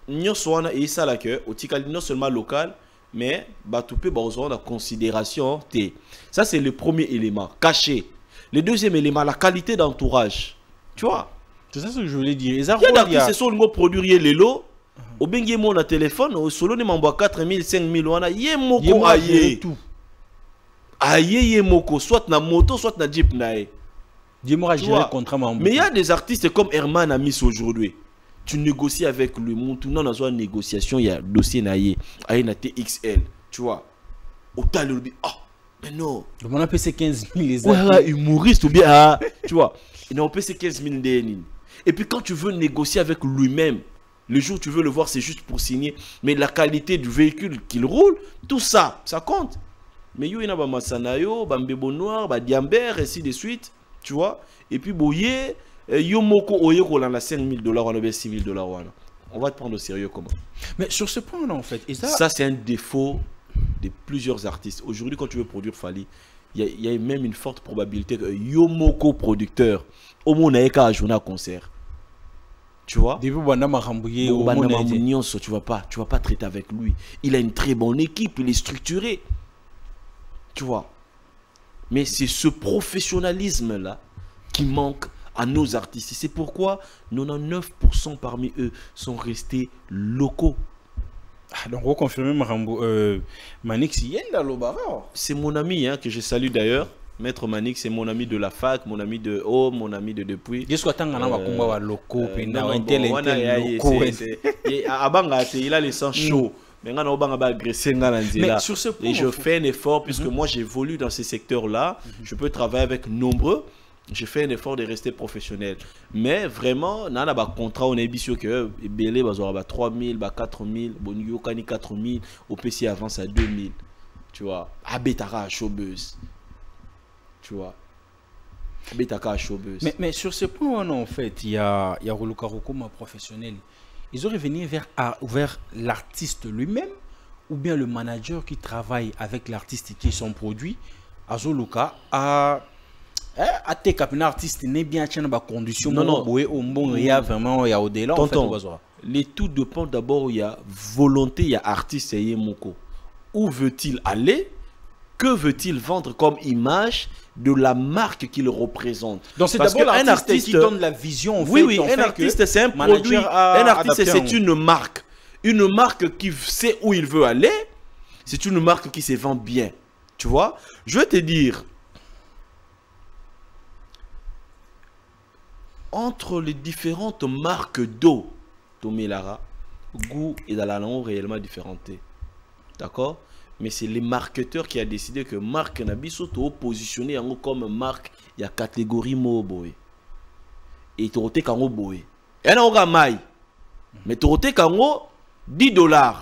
Nyoswana et ça là que, au Tikali non seulement local, mais Batoupé besoin de considération. Ça c'est le premier élément, caché. Le deuxième élément, la qualité d'entourage. Tu vois? c'est ça ce que je voulais dire. Il y a des artistes qui sont le produire les lots. Au bengi mon téléphone, au solo ne m'envoie 4000, 5000 wana yé moko aye tout. Aye yé moko soit na moto soit na jeep nae. Dis-moi gérer le contrat mais il y a des artistes comme Herman Amis aujourd'hui. Tu négocies avec le monde, tout dans une négociation, il y a dossier nae, aye na TXL, tu vois. Au talent ah mais non. On a payé 15 000 les ouais, humoriste ou bien ah, tu vois. Il a payé 15 000 DN. Et puis quand tu veux négocier avec lui-même, le jour où tu veux le voir, c'est juste pour signer. Mais la qualité du véhicule qu'il roule, tout ça, ça compte. Mais il y a des Masanayo, des Mbebo Noir, des Diamber, ainsi de suite. Tu vois. Et puis, boye, yo moko oye ko lana 5 000 $, on a 6 000 $. On va te prendre au sérieux comment? Mais sur ce point-là, en fait. Et ça c'est un défaut de plusieurs artistes. Aujourd'hui, quand tu veux produire Fally, il y a même une forte probabilité que yo moko producteur, au moins, on a un journée à concert. Tu vois, tu vas pas traiter avec lui. Il a une très bonne équipe, il est structuré. Tu vois. Mais c'est ce professionnalisme là qui manque à nos artistes. C'est pourquoi 99% parmi eux sont restés locaux. Donc vous confirmez Manix Yenda Lobara. C'est mon ami hein, que je salue d'ailleurs. Maître Manix, c'est mon ami de la fac, mon ami de haut, mon ami de depuis. Il a les sangs chauds. Mais sur ce point, et je fais un effort, puisque moi j'évolue dans ces secteurs-là. Je peux travailler avec nombreux. Je fais un effort de rester professionnel. Mais vraiment, on a un contrat, on est ambitieux que Belé va avoir 3 000, 4 000, Bonio Kani 4 000, au PC avance à 2 000. Tu vois, Abetara showbuzz. Tu vois, mais sur ce point, en fait, il y a Roluka Rokoma professionnel. Ils auraient venu vers l'artiste lui-même ou bien le manager qui travaille avec l'artiste qui est son produit. Azoluka a un artiste n'est bien tient dans condition. Non. Il y a vraiment il y a au-delà. Les tout dépend d'abord, il y a volonté, il y a artiste et moko. Où veut-il aller? Que veut-il vendre comme image de la marque qu'il représente? Donc c'est d'abord un artiste qui donne la vision. Oui, un artiste c'est un produit. Un artiste c'est une marque. Une marque qui sait où il veut aller. C'est une marque qui se vend bien. Tu vois? Je vais te dire. Entre les différentes marques d'eau, Tomé Lara, goût et dans la langue réellement différentes. D'accord? Mais c'est les marketeurs qui a décidé que marque Nabiso to positionné comme marque il y a catégorie moboé et torote kango boé et na oga mai mais torote kango $10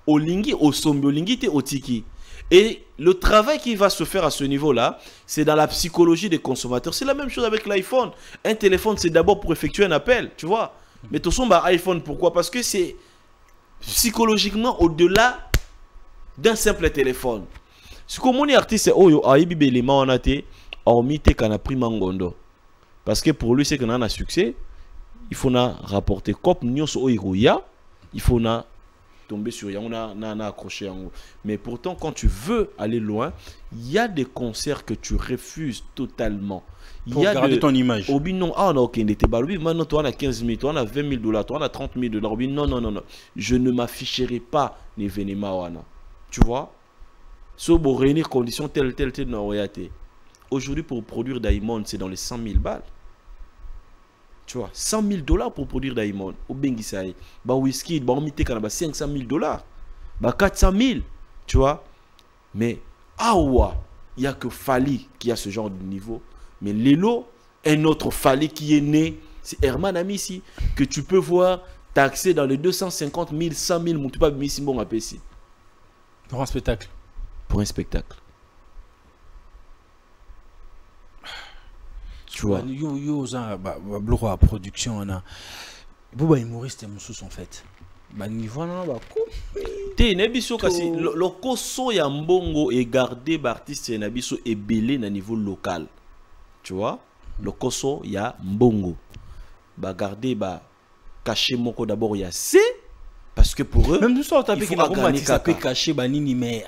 olingi osombi olingi te otiki. Et le travail qui va se faire à ce niveau-là, c'est dans la psychologie des consommateurs. C'est la même chose avec l'iPhone. Un téléphone, c'est d'abord pour effectuer un appel, tu vois. Mais tout son iPhone, pourquoi? Parce que c'est psychologiquement au-delà d'un simple téléphone. Ce que mon artiste oyo aibi belema on a été hormis te kana pris mangondo. Parce que pour lui c'est qu'on a un succès, il faut na rapporter cop nyos oyo ya, il faut na tomber sur ya, on a accroché en haut. Mais pourtant quand tu veux aller loin, il y a des concerts que tu refuses totalement. Pour garder ton image. Obi non, ah non, ok, n'était pas lui. Maintenant, toi, on a 15 000, toi, on a 20 000 $, toi, on a 30 000 $. Obi, non. Je ne m'afficherai pas l'événement. Tu vois? So, pour réunir conditions telles, non, aujourd'hui, pour produire Diamond, c'est dans les 100 000 balles. Tu vois? 100 000 $ pour produire Diamond. Au Bengisaï. Bah, whisky, bah, on mité quand même 500 000 $. Bah, 400 000. Tu vois? Mais, ah ouais, il n'y a que Fally qui a ce genre de niveau. Mais Lelo, un autre Fally qui est né, c'est Herman Amissi, que tu peux voir taxé dans les 250 000, 100 000, mon tu pas mis si bon à PC. Pour un spectacle. Pour un spectacle. Tu vois. Yo, ça, production, on a. Boba humoriste et Moussous en fait. Bah niveau non bah te na biso kasi le koso ya mbongo et garder artiste na biso et belé na niveau local. Tu vois, le koso ya mbongo ba garder ba cacher moko d'abord ya c'est parce que pour eux même ça il faut gagner ça peut cacher banini mais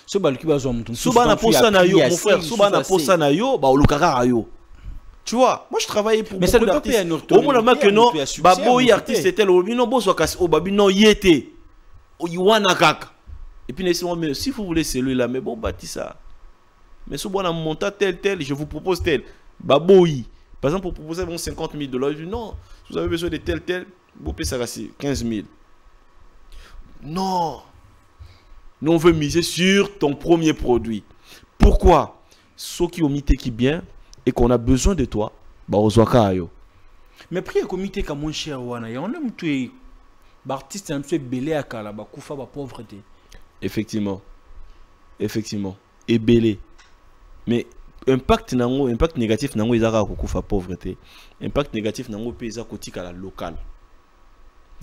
ce baluki bazo mutu soba na posa na yo mon frère soba na posa na yo ba olukaka yo. Tu vois, moi je travaillais pour mais beaucoup d'artistes. Au moins là que non, baboy artiste c'était le non boss kasi o babi non yete. O yiwana kaka. Et puis laissez-moi mais si vous voulez celui-là mais bon bâti ça. Mais si vous voulez monter tel je vous propose tel. Baboy par exemple pour proposer bon 50 000 $, je dis non, si vous avez besoin de tel vous payez ça 15 000. Non. Nous on veut miser sur ton premier produit. Pourquoi? Ceux qui ont mis qui bien et qu'on a besoin de toi, bah on soit yo. Mais prix le comité comme mon cher wana, y a on aime tuer artiste un peu belé à kala ba kufa ba pauvreté. Effectivement. Effectivement. Et belé. Mais impact nango, impact négatif nango izaka ko kufa pauvreté. Impact négatif nango pesa kotika la local.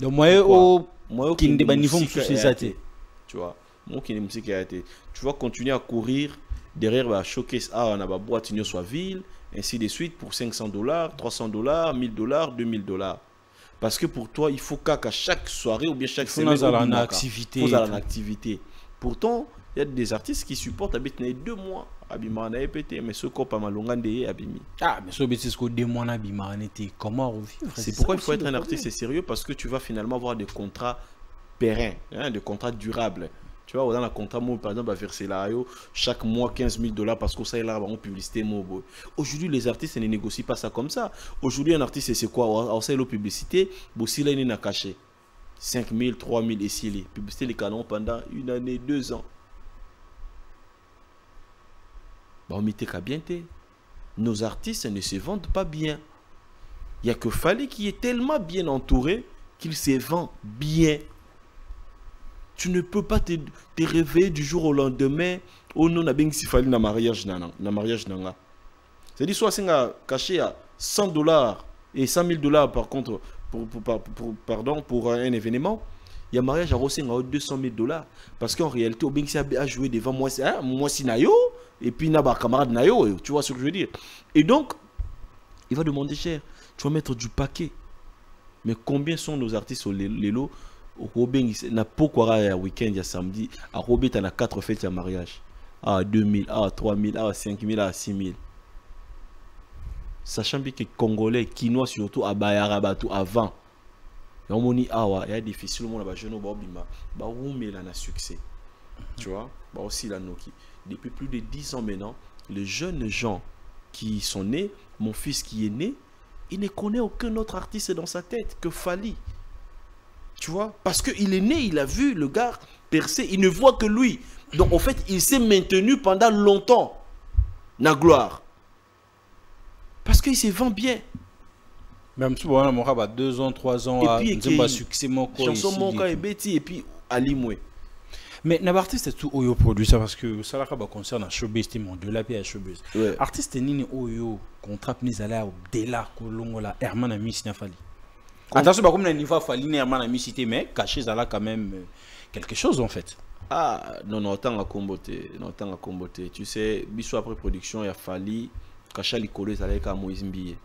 Donc moi qui ne ba niveau société. Tu vois, moi qui ne musique a été. Tu vas continuer à courir derrière la showcase on a boîte une soit ville ainsi de suite pour $500, $300, $1000, $2000 parce que pour toi il faut qu'à chaque soirée ou bien chaque semaine faut en activité pourtant il y a des artistes qui supportent habiter 2 mois abima na épété mais ce corps pas malonga ndé abimi mais ce bêtise que 2 mois na abima était comment revivre c'est pourquoi il faut être un artiste sérieux parce que tu vas finalement avoir des contrats pérennes des contrats durables. Tu vois, dans le contrat, par exemple, à verser là, chaque mois $15 000 parce que ça est là, en publicité. Aujourd'hui, les artistes ne négocient pas ça comme ça. Aujourd'hui, un artiste, c'est quoi? On sait la publicité, si là, il a caché 5 000, 3 000 et s'il est publicité les canons pendant 1 année, 2 ans. Bah, on m'était qu'à bien. Nos artistes ne se vendent pas bien. Il n'y a que Fally qui est tellement bien entouré qu'il se vend bien. Tu ne peux pas te réveiller du jour au lendemain. Oh non, on si Fally na mariage nanga. C'est-à-dire soit c'est caché à $100 et $100 000 par contre pour un événement. Il y a mariage à Rossi à $200 000 parce qu'en réalité, au si a joué devant moi si nayo et puis na ba camarade nayo, tu vois ce que je veux dire. Et donc il va demander cher. Tu vas mettre du paquet. Mais combien sont nos artistes au Lelo? Au Robin, n'a pas quoi un week-end, il y a samedi. À Robin, tu as 4 fêtes de mariage. À 2000, à 3000, à 5000, à 6000. Sachant bien que les Congolais, Kinois surtout, à Bayarabatou, avant. Il y a des filles, le monde a jeune, il a succès. Tu vois, aussi la Noki. Depuis plus de 10 ans maintenant, les jeunes gens qui sont nés, mon fils qui est né, il ne connaît aucun autre artiste dans sa tête que Fally. Tu vois, parce qu'il est né, il a vu le gars percer, il ne voit que lui. Donc en fait, il s'est maintenu pendant longtemps. Na gloire. Parce qu'il se vend bien. Même si on a 2 ans, 3 ans, et puis pas succès et puis Ali Moué. Mais l'artiste est tout oyo produit ça parce que ça concerne showbiz de la paix à showbiz. Artiste nini oyo contrat mis à la Dela Kolongola Herman a mis Fally. Attention, pas comme un niveau Fally Herman a mis cité mais caché ça là quand même quelque chose en fait. Ah non autant à comboter, tu sais, biso après production il y a Fally caché les collés ça là avec Moïse Mbiye.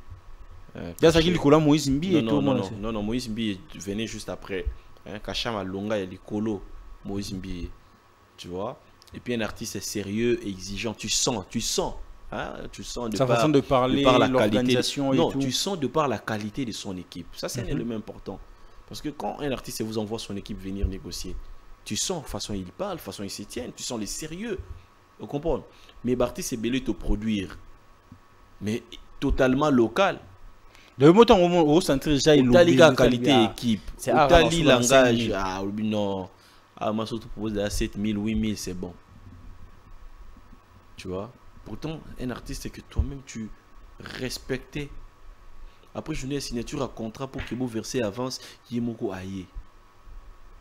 Il y a ça qui le Moïse Mbiye tout le monde. Non, Moïse Mbiye venait juste après. Caché ma longa il y a les colos Moïse Mbiye, tu vois. Et puis un artiste sérieux et exigeant, tu sens, hein, tu sens de sa par, façon de parler, l'organisation et non, tout. tu sens de par la qualité de son équipe. Ça c'est un élément important. Parce que quand un artiste vous envoie son équipe venir négocier, tu sens façon il parle, façon il se tient, tu sens les sérieux. Vous comprenez? Mais l'artiste est belé te produire, mais totalement local. Le mot au centre déjà il a qualité équipe. C'est Tali langage. Ah non. Ah, moi, surtout propose de 7000, 8000, c'est bon. Tu vois? Pourtant, un artiste que toi-même tu respectais. Après, je n'ai une signature à contrat pour que mon verset avance, qui est mon aïe.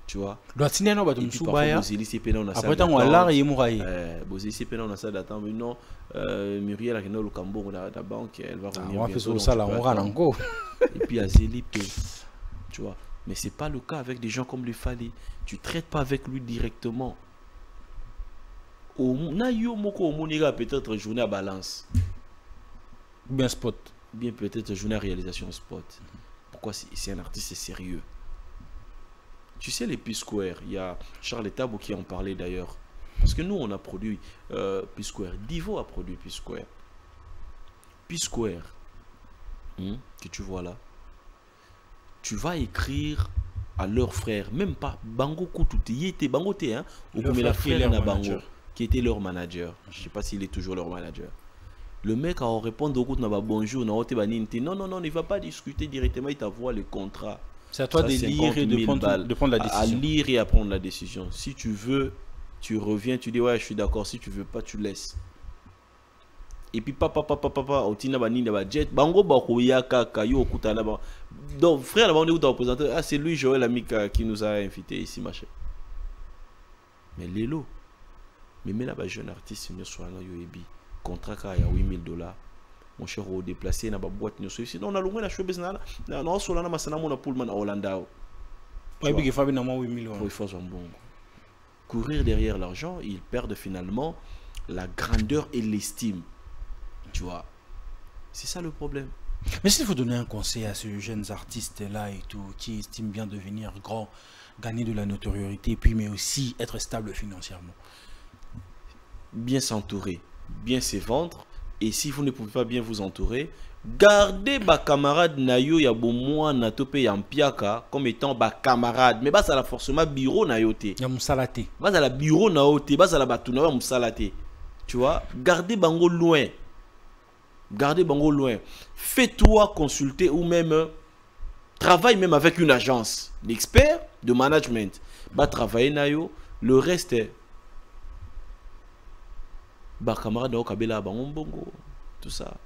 Tu vois? Doit signer un après, on a l'art et mon aïe. On a ça d'attendre. Non, Muriel a le Cambo dans la banque, elle va revenir. On va faire ça là, on râle encore. Et puis, Azeli, tu vois? Mais c'est pas le cas avec des gens comme le Fali. Tu traites pas avec lui directement. Peut-être journée à balance. Bien spot. Bien peut-être journée à réalisation spot. Pourquoi c'est un artiste sérieux? Tu sais, les P-Square, il y a Charles Tabou qui en parlait d'ailleurs. Parce que nous, on a produit P-Square. Divo a produit P-Square. P-Square, que tu vois là, tu vas écrire à leur frère, même pas Bango Koutoute, il était Bango T, hein, ou comme la frère na Bango, qui était leur manager. Je sais pas s'il est toujours leur manager. Le mec a répondu au coup de bonjour, non, non, il va pas discuter directement, il t'envoie le contrat. C'est à toi de lire et de prendre la décision. À lire et à prendre la décision. Si tu veux, tu reviens, tu dis ouais, je suis d'accord. Si tu veux pas, tu laisses. Et puis papa, otina banini ba jet, bango ba koya kaka yo kutana ba. Donc frère, là on est où représenté? Ah, c'est lui Joël Amika qui nous a invités ici, machin. Mais Lelo, mais là ba jeune artiste nous soit na yo ebi. Contrat ka ya $8,000. Mon cher, au déplacé, na ba boîte nous ici. Non, on a l'ongé la showbiz na na so na masana mona Pullman à Hollanda. Ouais, big Fabi na 8,000. Il faut son bon. Courir derrière l'argent, ils perdent finalement la grandeur et l'estime. Tu vois, c'est ça le problème. Mais s'il faut donner un conseil à ces jeunes artistes-là et tout, qui estiment bien devenir grands, gagner de la notoriété, puis mais aussi être stable financièrement. Bien s'entourer, bien se vendre, et si vous ne pouvez pas bien vous entourer, gardez vos camarades nayo ya bomoi na tope ya mpiaka comme étant vos camarades, mais ça la forcément bureau nayote. Ya musalate. Bas à la bureau nayote, bas à la batuna ya musalate. Tu vois, gardez bango loin. Gardez bango loin. Fais-toi consulter ou même travaille même avec une agence d'experts de management. Bah travailler nayo, le reste est bah camarade au kabela bango bongo, tout ça.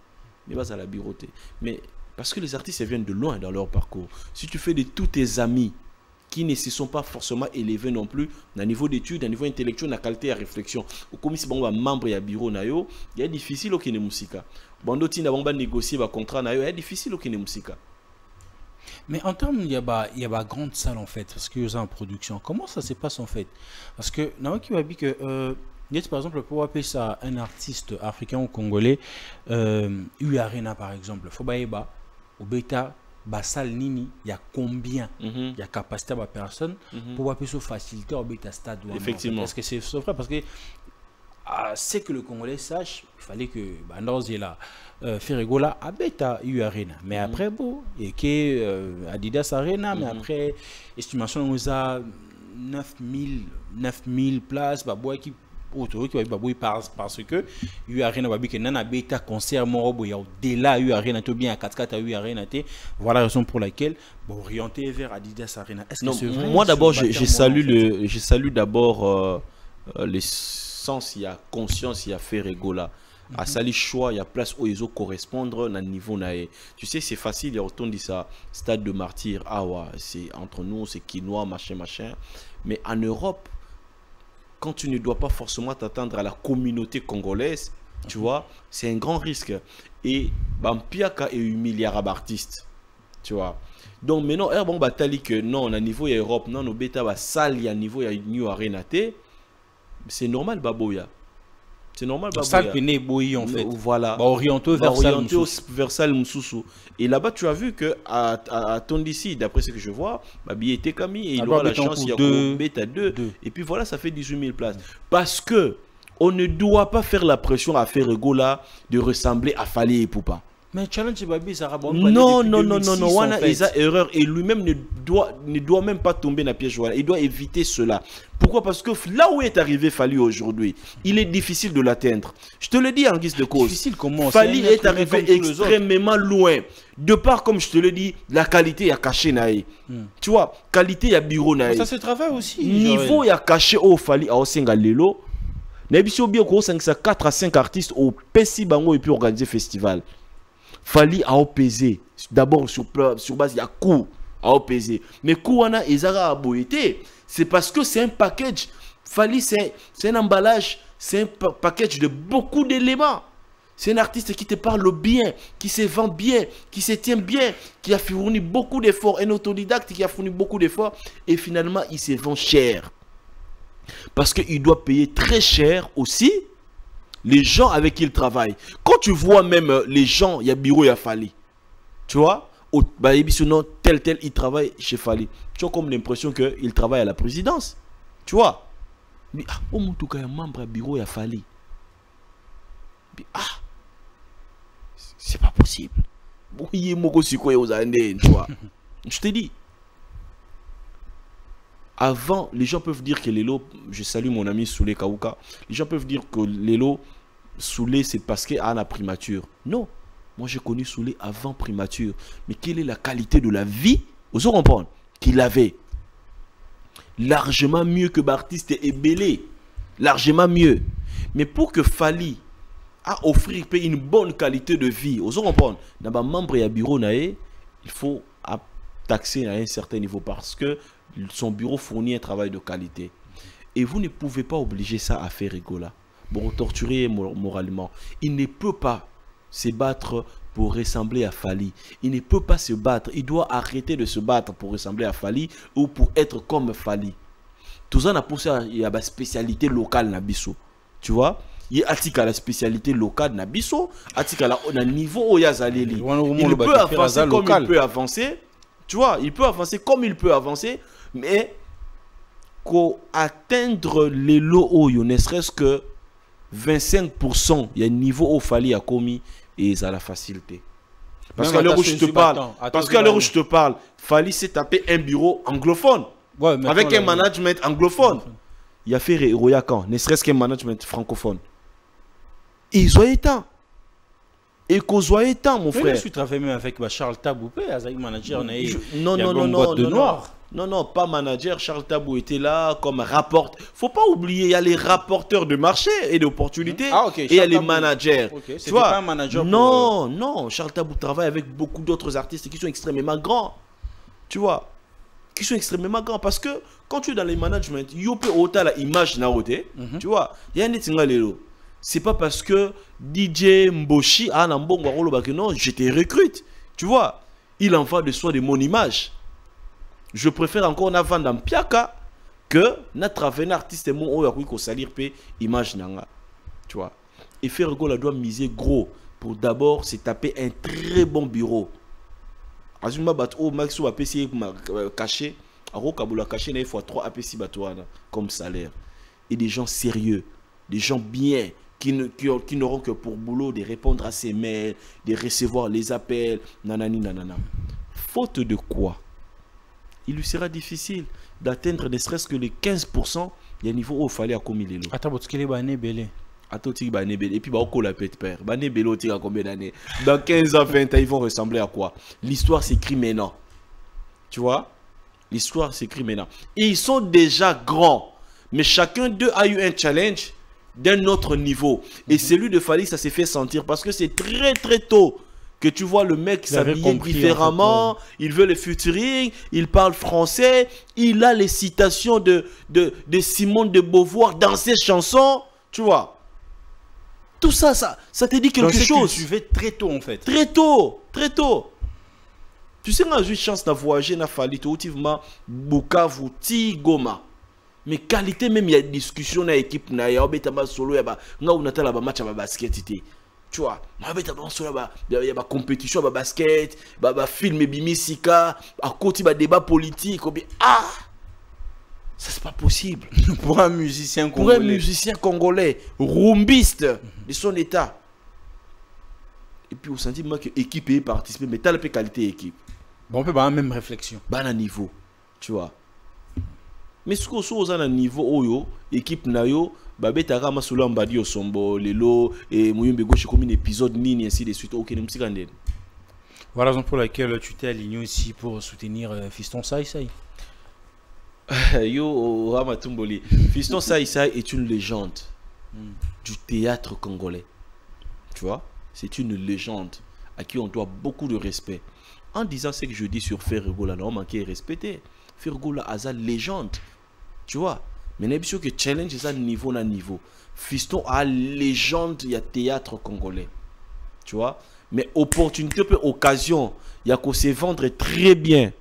Mais bah à la bureauté. Mais parce que les artistes viennent de loin dans leur parcours. Si tu fais de tous tes amis qui ne se sont pas forcément élevés non plus dans niveau d'études, dans niveau intellectuel, dans la qualité de réflexion. Ou comme si bon membre ya bureau nayo, il y a difficile au kine musika. Bon d'autres n'a pas négocier ba contrat nayo, il y a difficile au kine musika. Mais en termes, il y a ba grande salle en fait, parce que vous en production. Comment ça se passe en fait? Parce que n'a qui va dire que par exemple pour appeler ça un artiste africain ou congolais, U Arena par exemple, faut baïba au bêta. Basal nini, il y a combien il y a capacité à la personne pour appuyer sur facilité au bêta stade. Effectivement. Est-ce que c'est vrai? Parce que c'est que le Congolais sache, il fallait que Bandozi là, Ferregola a bêta U Arena. Mais après, bon, et que Adidas Arena, mais après, estimation, on a 9000 places, bah, boy qui autour qui va parce que U Arena va que nana bêta concert morobo ya au-delà U Arena tout bien à 4 U Arena té, voilà la raison pour laquelle bon orienté vers Adidas Arena. Est-ce que c'est vrai? Moi d'abord je salue d'abord les sens, il y a conscience, il y a fait rigola. À sali choix, il y a place où ils ont correspondre dans le niveau naé. Tu sais c'est facile, il y a autant dit ça stade de martyr, ah ouais, c'est entre nous, c'est quinoa machin. Mais en Europe, quand tu ne dois pas forcément t'attendre à la communauté congolaise, tu vois, c'est un grand risque. Et Bampiaka est 8 milliards d'artistes, tu vois. Donc maintenant, bon batali que non, à niveau il y a Europe, non, nos bêta va sale, il y a niveau il y a New Arena, c'est normal baboya. C'est normal baboya. Sale pené boyi en fait. Voilà. Orienté vers Sal Moussoussou. Et là-bas tu as vu que à Tondisi, d'après ce que je vois, Babi était Camille et il aura la chance, il y a bêta 2. Et puis voilà, ça fait 18 000 places. Parce que on ne doit pas faire la pression à faire Gola de ressembler à Fali et Poupa. Mais challenge Babi ça rabon. Non, Wana Isa erreur et lui-même ne doit même pas tomber dans la piège. Il doit éviter cela. Pourquoi? Parce que là où est arrivé Fali aujourd'hui, il est difficile de l'atteindre. Je te le dis en guise de cause. Difficile comment? Fali est arrivé extrêmement loin. De part, comme je te le dis, la qualité a caché naï. Tu vois, qualité a bureau naï. Ça se travaille aussi. Niveau a caché au Fali à Osenga Lelo. N'abissons bien qu'on 4 à 5 artistes au Pessi Bango et puis organiser festival. Fali a opposé. D'abord sur base, il y a coût à opposer. Mais Kouana et Zara a boité. C'est parce que c'est un package. Fali, c'est un emballage. C'est un package de beaucoup d'éléments. C'est un artiste qui te parle bien, qui se vend bien, qui se tient bien, qui a fourni beaucoup d'efforts, un autodidacte qui a fourni beaucoup d'efforts, et finalement, il se vend cher. Parce qu'il doit payer très cher aussi les gens avec qui il travaille. Quand tu vois même les gens, il y a Biro, il y a Fali. Tu vois, tel, il travaille chez Fali. Tu as comme l'impression qu'il travaille à la présidence. Tu vois. Mais au moins, il y a un membre à Biro, il y a Fali. C'est pas possible. Je te dis. Avant, les gens peuvent dire que Lelo, je salue mon ami Soulé Kaouka, les gens peuvent dire que Lelo, Soulé, c'est parce qu'il a la primature. Non. Moi, j'ai connu Soulé avant primature. Mais quelle est la qualité de la vie, vous allez comprendre, qu'il avait? Largement mieux que Baptiste et Bélé. Largement mieux. Mais pour que Fali a offrir une bonne qualité de vie, vous allez comprendre, dans un membre et un bureau, il faut taxer à un certain niveau parce que son bureau fournit un travail de qualité. Et vous ne pouvez pas obliger ça à faire rigola. Bon, torturer moralement. Il ne peut pas se battre pour ressembler à Fali. Il ne peut pas se battre. Il doit arrêter de se battre pour ressembler à Fali ou pour être comme Fali. Tout ça, on a poussé à la spécialité locale Nabiso. Tu vois? Il y a la spécialité locale Nabiso. On niveau où il y a Zaleli. Il peut avancer comme il peut avancer. Tu vois? Il peut avancer comme il peut avancer. Mais pour atteindre les lots, ne serait-ce que 25%, il y a un niveau où Fali a commis et ça a la facilité. Parce qu'à l'heure où je te parle, Fali s'est tapé un bureau anglophone. Ouais, avec un management anglophone. Il a fait Royakan, ne serait-ce qu'un management francophone. Et ils ont été. Et qu'on soit étant, mon frère. Je suis travaillé même avec Charles Taboupé, manager. Non, pas manager. Charles Tabou était là comme rapporteur. Faut pas oublier, il y a les rapporteurs de marché et d'opportunités. Et il y a les managers. Tu vois, pas un manager. Non, Charles Tabou travaille avec beaucoup d'autres artistes qui sont extrêmement grands. Tu vois, qui sont extrêmement grands. Parce que quand tu es dans les managements, il y a la image naoté. Tu vois, il y a un étingalelo. C'est pas parce que DJ Mboshi a un bon non, je te recrute. Tu vois, il en va de soi de mon image. Je préfère encore na vendre en piaka que na travailler un artiste mon oya ko salir pe image nanga. Tu vois. Et Fergola doit miser gros pour d'abord se taper un très bon bureau. Azuma bat o maxo APC caché, aro kabula caché na fois 3 APC batouana comme salaire. Et des gens sérieux, des gens bien qui n'auront que pour boulot de répondre à ses mails, de recevoir les appels, nanani nanana. Faute de quoi, il lui sera difficile d'atteindre ne serait-ce que les 15% du niveau où il fallait accommoder les lots. Attends, tu es bané belé. Attends, tu es bané belé. Et puis, bah, on la pète père. Bané belé, tu as combien d'années? Dans 15 ans, 20 ans, ils vont ressembler à quoi? L'histoire s'écrit maintenant. Tu vois? L'histoire s'écrit maintenant. Et ils sont déjà grands. Mais chacun d'eux a eu un challenge d'un autre niveau. Et celui de Fali, ça s'est fait sentir parce que c'est très très tôt que tu vois le mec s'habiller différemment, en fait, il veut le featuring, il parle français, il a les citations de Simone de Beauvoir dans ses chansons, tu vois. Tout ça, ça te dit quelque chose. Tu fais très tôt en fait. Très tôt, très tôt. Tu sais, on a eu chance de voyager dans Fali, effectivement, Bukavu, Goma. Mais qualité même, il y a des discussions dans l'équipe, il y a solo, il y a match à basket. Tu vois, il y a des compétitions à basket, il film bimisika, à côté il débat politique. Ah, ça c'est pas possible. Pour un musicien congolais. Pour un musicien congolais, rumbiste de son état. Et puis au sentiment que l'équipe est participée, mais t'as la qualité équipe. Bon, on peut avoir la même réflexion. Bah, à niveau, tu vois. Mais ce qu'on a un niveau oyo, équipe nayo, babeta kama solo mbadi osombo lelo et muyumbe gauche comme un épisode nini ainsi de suite. Ok, n'importe. Voilà la raison pour laquelle tu t'es aligné aussi pour soutenir Fiston Sai Sai. Yo Ramatumboli, Fiston Sai Sai est une légende du théâtre congolais. Tu vois, c'est une légende à qui on doit beaucoup de respect. En disant ce que je dis sur Fergola, on manque de respecter. Fergola a sa légende. Tu vois, mais n'est pas sûr que challenge est à niveau na niveau. Fiston a légende, il y a théâtre congolais. tu vois. Mais opportunité, occasion, il y a qu'on se vendre très bien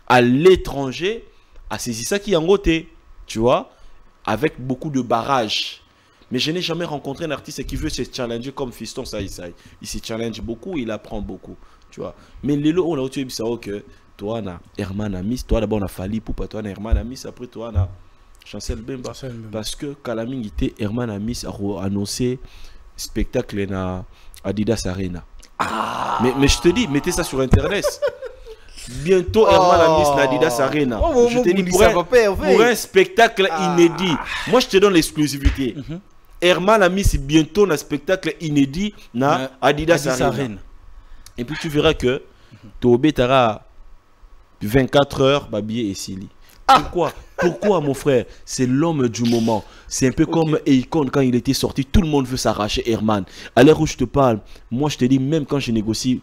à l'étranger, à saisir ça qui est en côté, tu vois, avec beaucoup de barrages. Mais je n'ai jamais rencontré un artiste qui veut se challenger comme Fiston il se challenge beaucoup, il apprend beaucoup, tu vois. Mais les lots, on a dit que toi, on a Herman Amis, toi d'abord on a Fali Poupa, toi on a Herman Amis, après toi on a Chancel Bemba. Parce que Kalaming était Herman Amis a annoncé spectacle dans Adidas Arena. Ah. Mais je te dis, mettez ça sur internet. Bientôt Herman Amis na Adidas Arena. Je te dis pour un spectacle inédit. Moi je te donne l'exclusivité. Herman Amis bientôt un spectacle inédit na Adidas Arena. Et puis tu verras que Tobé Tara 24 heures babillé et Sili. Pourquoi mon frère? C'est l'homme du moment. C'est un peu comme Akon quand il était sorti. Tout le monde veut s'arracher Herman. À l'heure où je te parle, moi je te dis, même quand je négocie,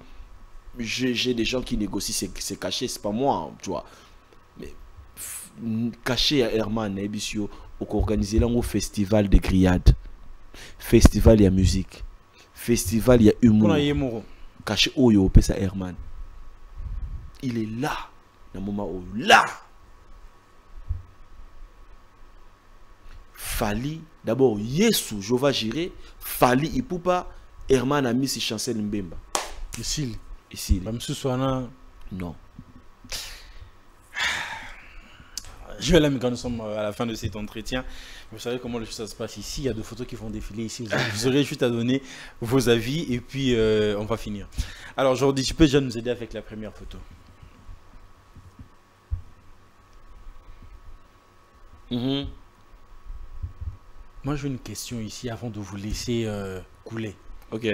j'ai des gens qui négocient, c'est caché, c'est pas moi, tu vois. Mais caché à Herman, Ebisio, organisé là au festival de grillades. Festival, il y a musique. Festival, il y a humour. Caché au yo, ça Herman. Il est là. Dans le moment où là. Fali, d'abord Yesu, Jova Jiré, Fali Ipupa, Herman Amis et Chancel Mbemba. Ici. Même ce soir là. Non. Je vais là, mais quand nous sommes à la fin de cet entretien, vous savez comment les choses se passent ici. Il y a deux photos qui vont défiler ici. Vous aurez juste à donner vos avis et puis on va finir. Alors Jordi, tu peux déjà nous aider avec la première photo. Moi, j'ai une question ici avant de vous laisser couler. Ok.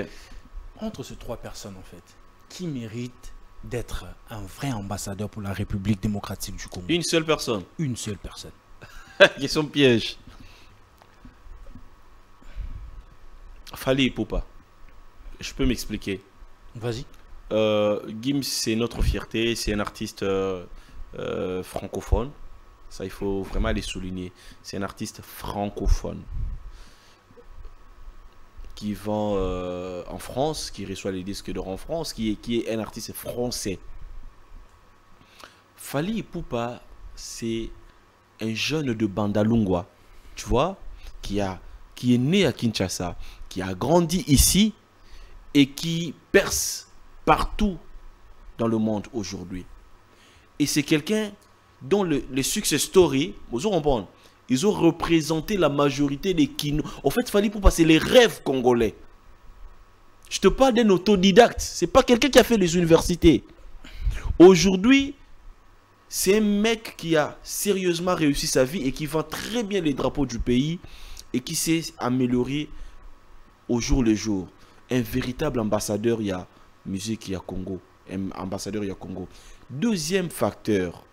Entre ces trois personnes, en fait, qui mérite d'être un vrai ambassadeur pour la République démocratique du Congo? Une seule personne. Une seule personne. Question piège. Fali Ipupa. Je peux m'expliquer. Vas-y. Gims, c'est notre fierté. C'est un artiste francophone. Ça, il faut vraiment les souligner. C'est un artiste francophone qui vend en France, qui reçoit les disques d'or en France, qui est un artiste français. Fali Ipupa, c'est un jeune de Bandalungwa, tu vois, qui est né à Kinshasa, qui a grandi ici et qui perce partout dans le monde aujourd'hui. Et c'est quelqu'un dont les success stories, vous comprenez, ils ont représenté la majorité des kinos. En fait, Fali Ipupa, c'est les rêves congolais. Je te parle d'un autodidacte. C'est pas quelqu'un qui a fait les universités. Aujourd'hui, c'est un mec qui a sérieusement réussi sa vie et qui vend très bien les drapeaux du pays et qui s'est amélioré au jour le jour. Un véritable ambassadeur, il y a musique, il y a Congo. Un ambassadeur, il y a Congo. Deuxième facteur,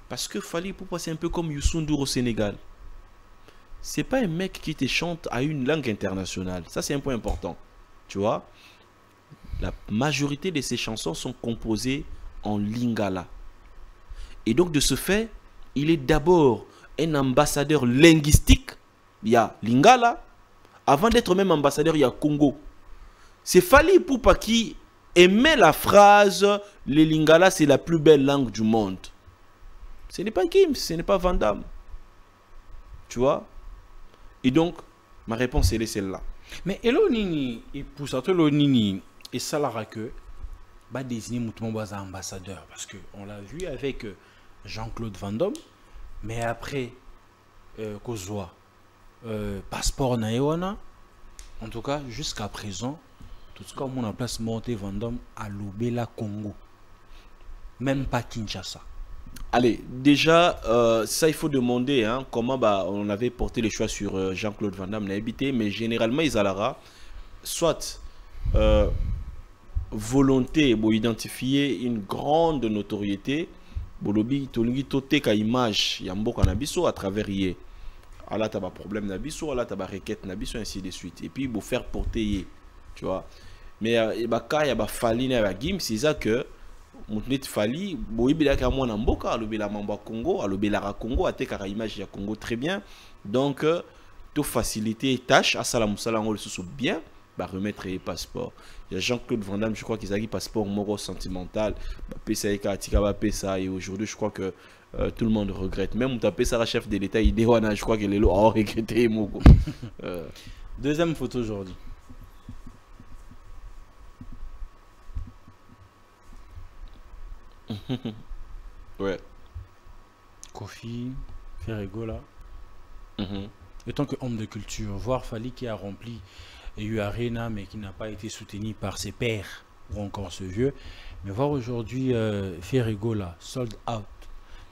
parce que Fali Ipupa, c'est un peu comme Youssou N'Dour au Sénégal. C'est pas un mec qui te chante à une langue internationale. Ça, c'est un point important. Tu vois, la majorité de ses chansons sont composées en lingala. Et donc, de ce fait, il est d'abord un ambassadeur linguistique. Il y a lingala. Avant d'être même ambassadeur, il y a Congo. C'est Fali Ipupa qui aimait la phrase « Le lingala, c'est la plus belle langue du monde ». Ce n'est pas Gims, ce n'est pas Van Damme. Tu vois? Et donc, ma réponse, elle est celle-là. Mais Elo Nini, et pour ça, Elo Nini, et ça l'a que, bah désigner Moutoumba ambassadeur. Parce qu'on l'a vu avec Jean-Claude Van Damme, mais après, Kozwa, passeport Naïwana, en tout cas, jusqu'à présent, tout ce qu'on a en place, monté Van Damme à l'Obela Congo. Même pas Kinshasa. Allez, déjà, ça il faut demander hein, comment on avait porté le choix sur Jean-Claude Van Damme, mais généralement ils allaient soit volonté pour identifier une grande notoriété, bolobi tolingi toteka image yamboka nabiso à travers yé. Alors t'as pas problème nabiso, alors t'as pas requête nabiso ainsi de suite. Et puis pour faire porter yé, tu vois. Mais quand il y a Fali na Gims, c'est ça que Moutnet Fali, boibila ka mwana mboka, alobela mamba Congo, alobela Congo, ateka image ya Congo très bien. Donc tout faciliter tâche à salam salam le sous bien, bah, remettre les passeports. Il y a Jean-Claude Van Damme, je crois qu'ils ont un passeport moro sentimental. Et aujourd'hui, je crois que tout le monde regrette. Même on tapait ça, chef de l'État, je crois que les lots ont regretté. Deuxième photo aujourd'hui. Ouais. Kofi, Ferregola. Et tant qu'homme de culture, voir Fally qui a rempli EU Arena mais qui n'a pas été soutenu par ses pairs ou encore ce vieux, mais voir aujourd'hui Ferregola sold out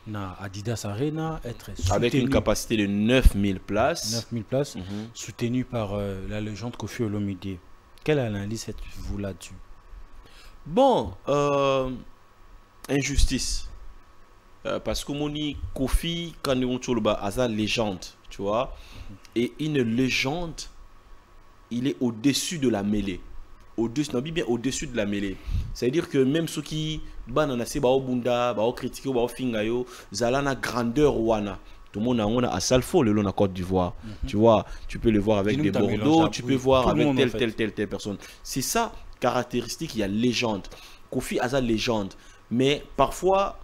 na Adidas Arena être soutenu avec une capacité de 9000 places, 9000 places, soutenu par la légende Kofi Olomide. Quelle analyse êtes-vous là-dessus? Bon, injustice. Parce que mon Kofi, quand on dit Asa légende, tu vois, et une légende, il est au-dessus de la mêlée. Au-dessus de la mêlée. C'est-à-dire que même ceux qui bananase bao bunda, bao critiquer, bao fingayo, zalana grandeur wana. Tout le monde a Salfo, le long de la Côte d'Ivoire. Tu vois, tu peux le voir avec des Bordeaux, tu peux voir avec telle personne. C'est ça, caractéristique, il y a légende. Kofi Asa légende. Mais parfois,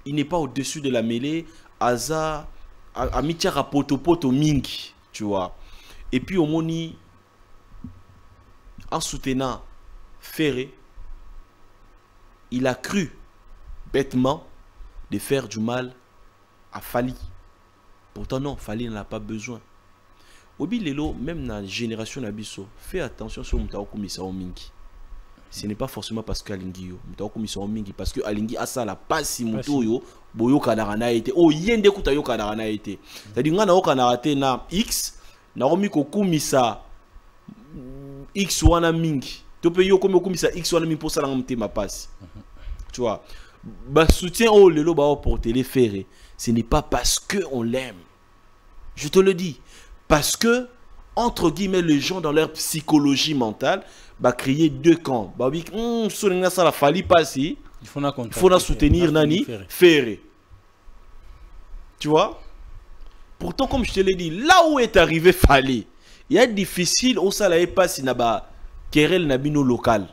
il n'est pas au-dessus de la mêlée. Asa, Amitia poto mingi, tu vois. Et puis au moni, en soutenant Ferré, il a cru bêtement de faire du mal à Fally. Pourtant non, Fally n'en a pas besoin. Obi Lelo, même dans la génération d'Abisso, fais attention sur Moutaoku Misao Mingi. Ce n'est pas forcément parce que Alingi yo, Moutaoku Misao Mingi, parce que Alingi a ça la passe Moutou yo, Boyo Kadarana été, oh yende kuta yo Kadarana été. C'est-à-dire nga na okanarate na X, na omi koku misa X wana mingi. Tu peux yo comme misa X wana mingi pour ça la ma passe. Tu vois, bah soutien au lelo ba porter les ferrés. Ce n'est pas parce que on l'aime. Je te le dis, parce que entre guillemets les gens dans leur psychologie mentale bah créer deux camps. Bah oui, ça la Fally passer. Il faut soutenir Nani Ferré. Tu vois? Pourtant comme je te l'ai dit, là où est arrivé Fally, il y a difficile au salaire pas si naba querelle nabino local.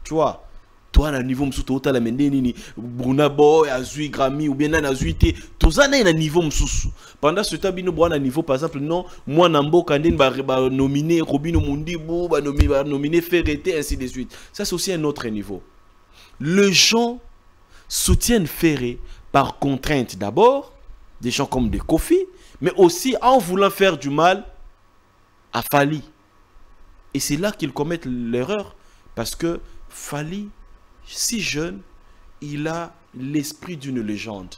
Tu vois? Toi na niveau msuto ota la mende nini Bruna Boy azui Grammy ou bien na azui te tozana na niveau msusu. Pendant ce temps bino bwana niveau par exemple non moi na mboka ndeni ba nominer Robino Mundibu ba nominer Ferreté ainsi de suite. Ça c'est aussi un autre niveau. Les gens soutiennent Ferré par contrainte d'abord, des gens comme des Kofi, mais aussi en voulant faire du mal à Fally. Et c'est là qu'ils commettent l'erreur parce que Fally, si jeune, il a l'esprit d'une légende.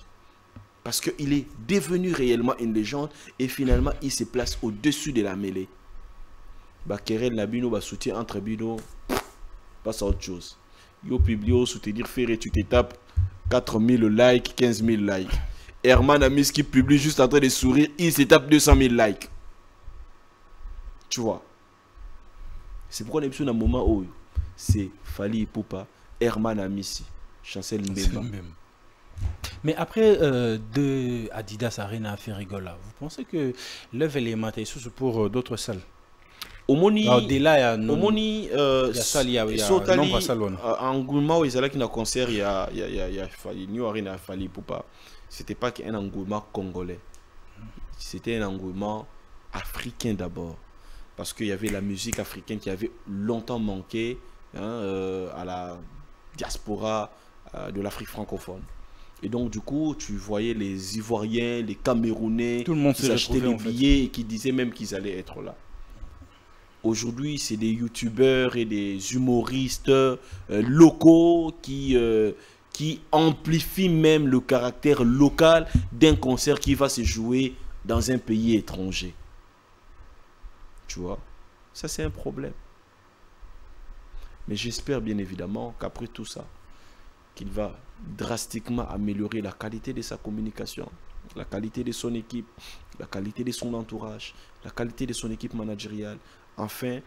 Parce qu'il est devenu réellement une légende et finalement il se place au-dessus de la mêlée. Kerel Nabino va soutien entre Bino, passe à autre chose. Yo publié soutenir Ferré, tu te tapes 4000 likes, 15 000 likes. Herman Amis qui publie juste en train de sourire, il se tape 200 000 likes. Tu vois. C'est pourquoi on est sur un moment où c'est Fally Ipupa, Herman Amissi, Chancel Mbemba. Mais après de Adidas Arena à Ferregola, vous pensez que l'œuvre est matée pour d'autres salles? Omoni, au-delà, il y a salle, il y a nombre de salles. En engouement, il y a un concert, il y a New Arena Fally Ipupa. C'était pas un engouement congolais. C'était un engouement africain d'abord. Parce qu'il y avait la musique africaine qui avait longtemps manqué à la diaspora de l'Afrique francophone. Et donc du coup, tu voyais les Ivoiriens, les Camerounais, tout le monde qui achetaient les billets et qui disaient même qu'ils allaient être là. Aujourd'hui, c'est des youtubeurs et des humoristes locaux qui amplifient même le caractère local d'un concert qui va se jouer dans un pays étranger. Tu vois, ça c'est un problème. Mais j'espère bien évidemment qu'après tout ça, qu'il va drastiquement améliorer la qualité de sa communication, la qualité de son équipe, la qualité de son entourage, la qualité de son équipe managériale, afin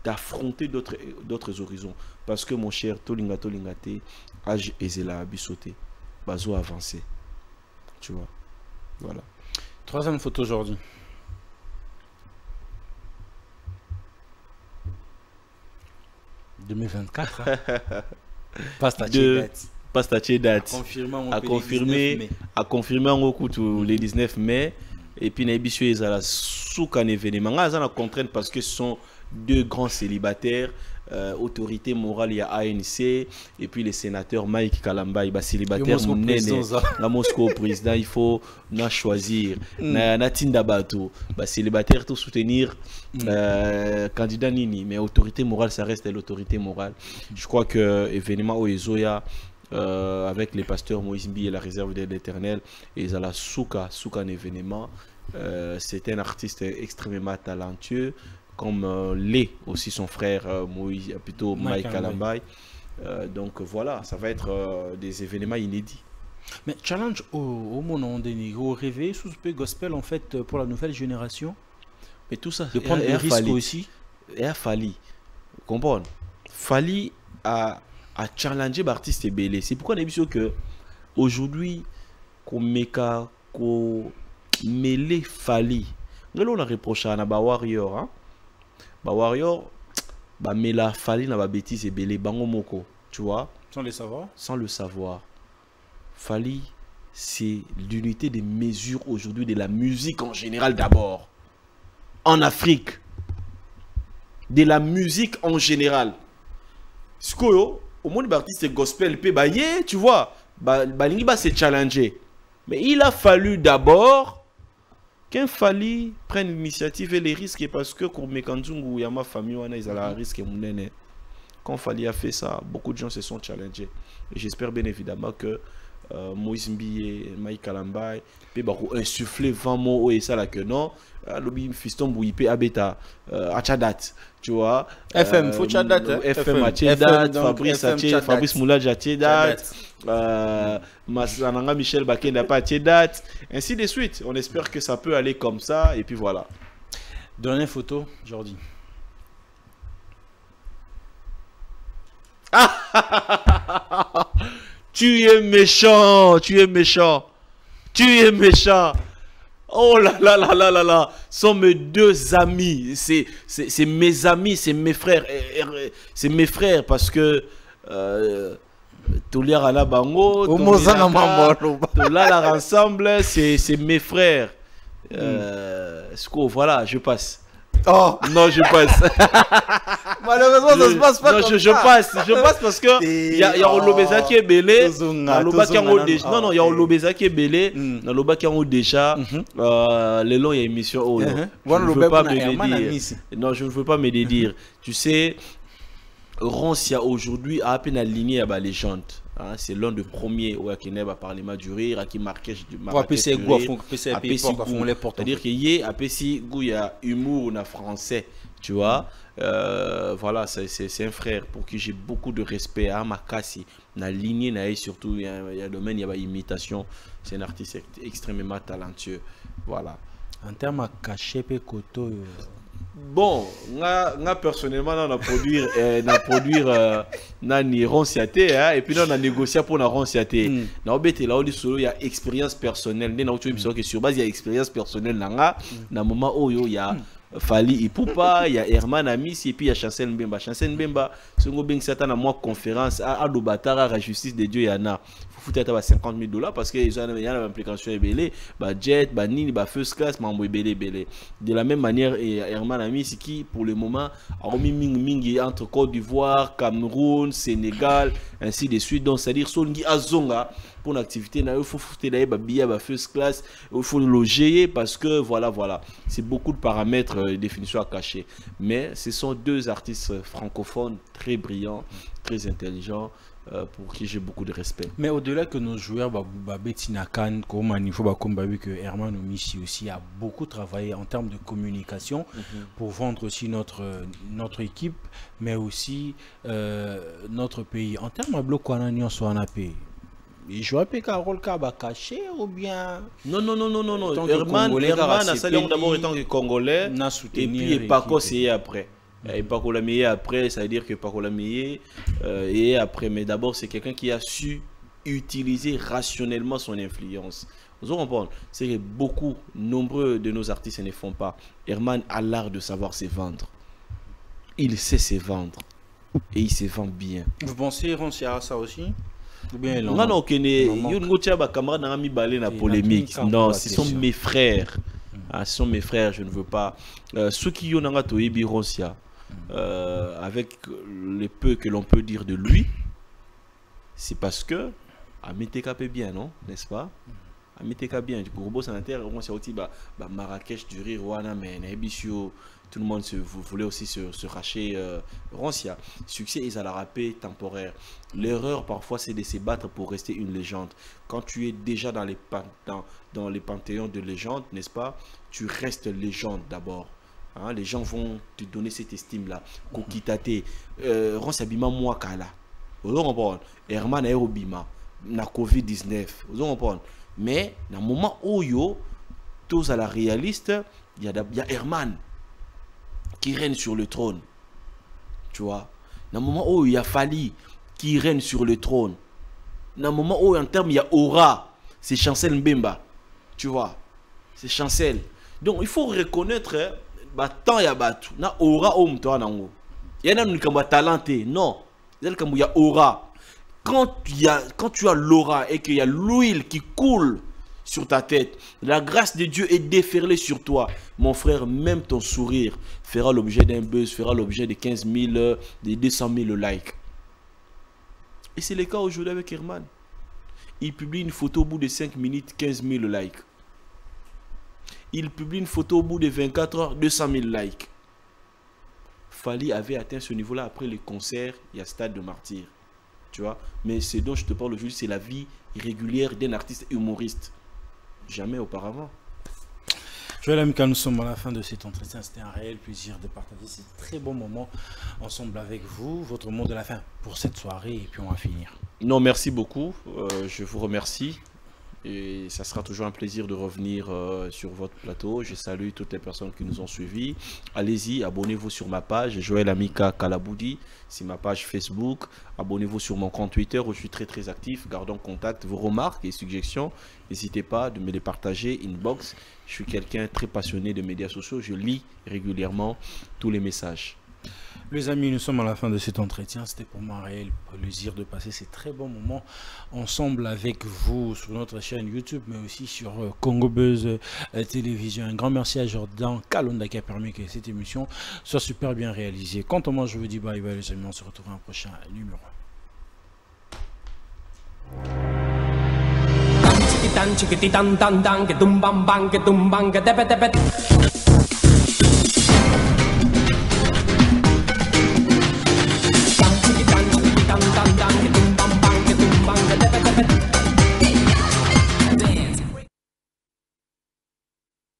d'affronter d'autres horizons. Parce que mon cher Tolinga Tolingate, âge Ezela Abissoté, Bazo avancé. Tu vois, voilà. Troisième photo aujourd'hui. 2024. Hein. Pas statue date. À confirmer en coup le 19 mai. Et puis, Naibissu est à la souk en événement. On a contrainte parce que ce sont deux grands célibataires. Autorité morale, il y a ANC. Et puis, les sénateurs Mike Kalamba, il y a célibataire. La Moscou président, il faut choisir. Natinda Bato, célibataire, tout soutenir. Candidat Nini. Mais autorité morale, ça reste l'autorité morale. Je crois que l'événement Oezoya. Avec les pasteurs Moïse Mbi et la réserve de l'Éternel, et ils ont la souka en événement. C'est un artiste extrêmement talentueux, comme l'est aussi son frère Moïse, plutôt Mike Kalambay. Donc voilà, ça va être des événements inédits. Mais challenge au moment donné, au réveil sous ce gospel en fait pour la nouvelle génération. Mais tout ça, de prendre des risques aussi. Et à Fali, comprendre. Fali a challenger l'artiste est belé. C'est pourquoi on a vu que aujourd'hui qu'on mêlé Fali. Nous on a reproché à ba warrior hein. Ba warrior ba mela Fali na ba bêtise et belé bango moko, tu vois, sans le savoir. Sans le savoir. Fali c'est l'unité des mesures aujourd'hui de la musique en général d'abord. En Afrique. De la musique en général. Skoyo au monde d'artiste gospel tu vois balingi ba se challenger, mais il a fallu d'abord qu'un Fali prenne l'initiative et les risques, parce que comme Mekanzungu ya ma famille wana ils ont risque munene. Quand Fali a fait ça, beaucoup de gens se sont challengés, et j'espère bien évidemment que Moïse Mbi et Mike Kalambay peut insuffler 20 mots et ça là que non lobby fiston bouipe abeta achadat, tu vois, FM faut chadat FM achadat, Fabrice Moulage achadat, Masananga Michel Bakenda pas achadat, ainsi de suite. On espère que ça peut aller comme ça, et puis voilà. Dernière photo, Jordi. Tu es méchant, tu es méchant, tu es méchant. Oh là là là là là là, sont mes deux amis, c'est mes amis, c'est mes frères, parce que Touliar à la bango, Touliar ensemble, c'est mes frères. Voilà, je passe. Oh non, je passe. Malheureusement, ça se passe pas. Non, comme je passe parce que il y a Olobeza qui est belé. Non, il y a Olobeza qui est belé. Dans le qui est déjà. Les longs, il y a émission. Oh, non. Je ne veux pas me dédire. Non, je ne veux pas me dédire. Tu sais, Rancia aujourd'hui a à peine aligné à la légende. Hein, c'est l'un des premiers au Akineb à Parlement du Rire, à qui marquait c'est-à-dire qu'il y a il y a humour en français, tu vois. Voilà, c'est un frère pour qui j'ai beaucoup de respect. À Makassi, la lignée, surtout, il y a un domaine, il y a imitation. C'est un artiste extrêmement talentueux. Voilà. En termes de cachet, Koto. Bon, nga personnellement, on a produire nani Ronciaté, hein, et puis on a négocié pour la Ronciaté. Na obété là, il y a expérience personnelle. Dès que sur base, il y a expérience personnelle. Na moment où il y a Fali Ipupa, il y a Herman Amis, et puis il y a Chancel Mbemba. Chancel Mbemba, c'est un certain mois conférence à Adobatara, à la justice de Dieu, il y en a. Il faut foutre $50 000 parce qu'il y a une implication ébélée, jet, nini, first class, mambo ébélé. De la même manière, Herman Amis, qui pour le moment a remis Mingi entre Côte d'Ivoire, Cameroun, Sénégal, ainsi de suite. Donc, c'est-à-dire, Songi Azonga. Pour l'activité, il faut foutre la first class, il faut loger parce que voilà, c'est beaucoup de paramètres et définitions à cacher. Mais ce sont deux artistes francophones très brillants, très intelligents, pour qui j'ai beaucoup de respect. Mais au-delà que nos joueurs, Bettina Khan, comme que Herman Omishi aussi a beaucoup travaillé en termes de communication pour vendre aussi notre équipe, mais aussi notre pays. En termes de bloc, et je rappelle qu'un rôle caché ou bien. Non. Herman a sali d'abord étant que Congolais. Et puis Paco c'est après. Et Paco Lameye après, ça veut dire que Paco Lameye et après. Mais d'abord c'est quelqu'un qui a su utiliser rationnellement son influence. Vous comprenez? C'est que nombreux de nos artistes ne font pas. Herman a l'art de savoir se vendre. Il sait se vendre. Et il se vend bien. Vous pensez Roncia à ça aussi? Ou bien Non, non, camarade n'a mis balé la polémique. Non, ce sont mes frères. Ah, ce sont mes frères, je ne veux pas. Ceux qui ont un Toyebi Roncia, avec le peu que l'on peut dire de lui, c'est parce que Amiteka bien, non? N'est-ce pas? Amiteka bien. Du coup, Robo Sanitaire, Roncia aussi, Marrakech, du rire, Wana, mais Nebisio. Tout le monde voulait aussi se racher Roncia. Succès, ils allaient rapper temporaire. L'erreur, parfois, c'est de se battre pour rester une légende. Quand tu es déjà dans les panthéons de légende, n'est-ce pas? Tu restes légende d'abord. Hein, les gens vont te donner cette estime-là. Kokitate, Roncia Bima Mwakala. Vous comprenez? Herman Aerobima. Na Covid-19. Vous comprenez? Mais, dans le moment où tous à la réaliste, il y a Herman qui règne sur le trône. Tu vois, dans le moment où il y a Fali qui règne sur le trône, dans le moment où en termes il y a Aura, c'est Chancel Mbemba. Tu vois, c'est Chancel. Donc il faut reconnaître, tant il y a Batu, na Aura Om toi nango. Il y a un talenté, non. Il y a Aura. Quand tu as l'aura et qu'il y a l'huile qui coule sur ta tête, la grâce de Dieu est déferlée sur toi. Mon frère, même ton sourire fera l'objet d'un buzz, fera l'objet de 15 000, de 200 000 likes. Et c'est le cas aujourd'hui avec Herman. Il publie une photo au bout de 5 minutes, 15 000 likes. Il publie une photo au bout de 24 heures, 200 000 likes. Fali avait atteint ce niveau-là après le concert, il y a Stade de Martyr. Tu vois, mais ce dont je te parle aujourd'hui, c'est la vie irrégulière d'un artiste humoriste. Jamais auparavant. Joël Amika, nous sommes à la fin de cet entretien. C'était un réel plaisir de partager ces très bons moments ensemble avec vous. Votre mot de la fin pour cette soirée et puis on va finir. Non, merci beaucoup. Je vous remercie. Et ça sera toujours un plaisir de revenir sur votre plateau. Je salue toutes les personnes qui nous ont suivis. Allez-y, abonnez-vous sur ma page, Joël Amika Kalaboudi. C'est ma page Facebook. Abonnez-vous sur mon compte Twitter où je suis très actif. Gardons contact. Vos remarques et suggestions, n'hésitez pas de me les partager. Inbox. Je suis quelqu'un très passionné de médias sociaux. Je lis régulièrement tous les messages. Les amis, nous sommes à la fin de cet entretien. C'était pour moi un réel plaisir de passer ces très bons moments ensemble avec vous sur notre chaîne YouTube, mais aussi sur Congo Buzz Télévision. Un grand merci à Jordan Kalonda qui a permis que cette émission soit super bien réalisée. Quant à moi, je vous dis bye bye les amis. On se retrouve dans un prochain numéro. Tan chikiti tan tan tan ke tum bam bang ke tum bang ke tepe tepe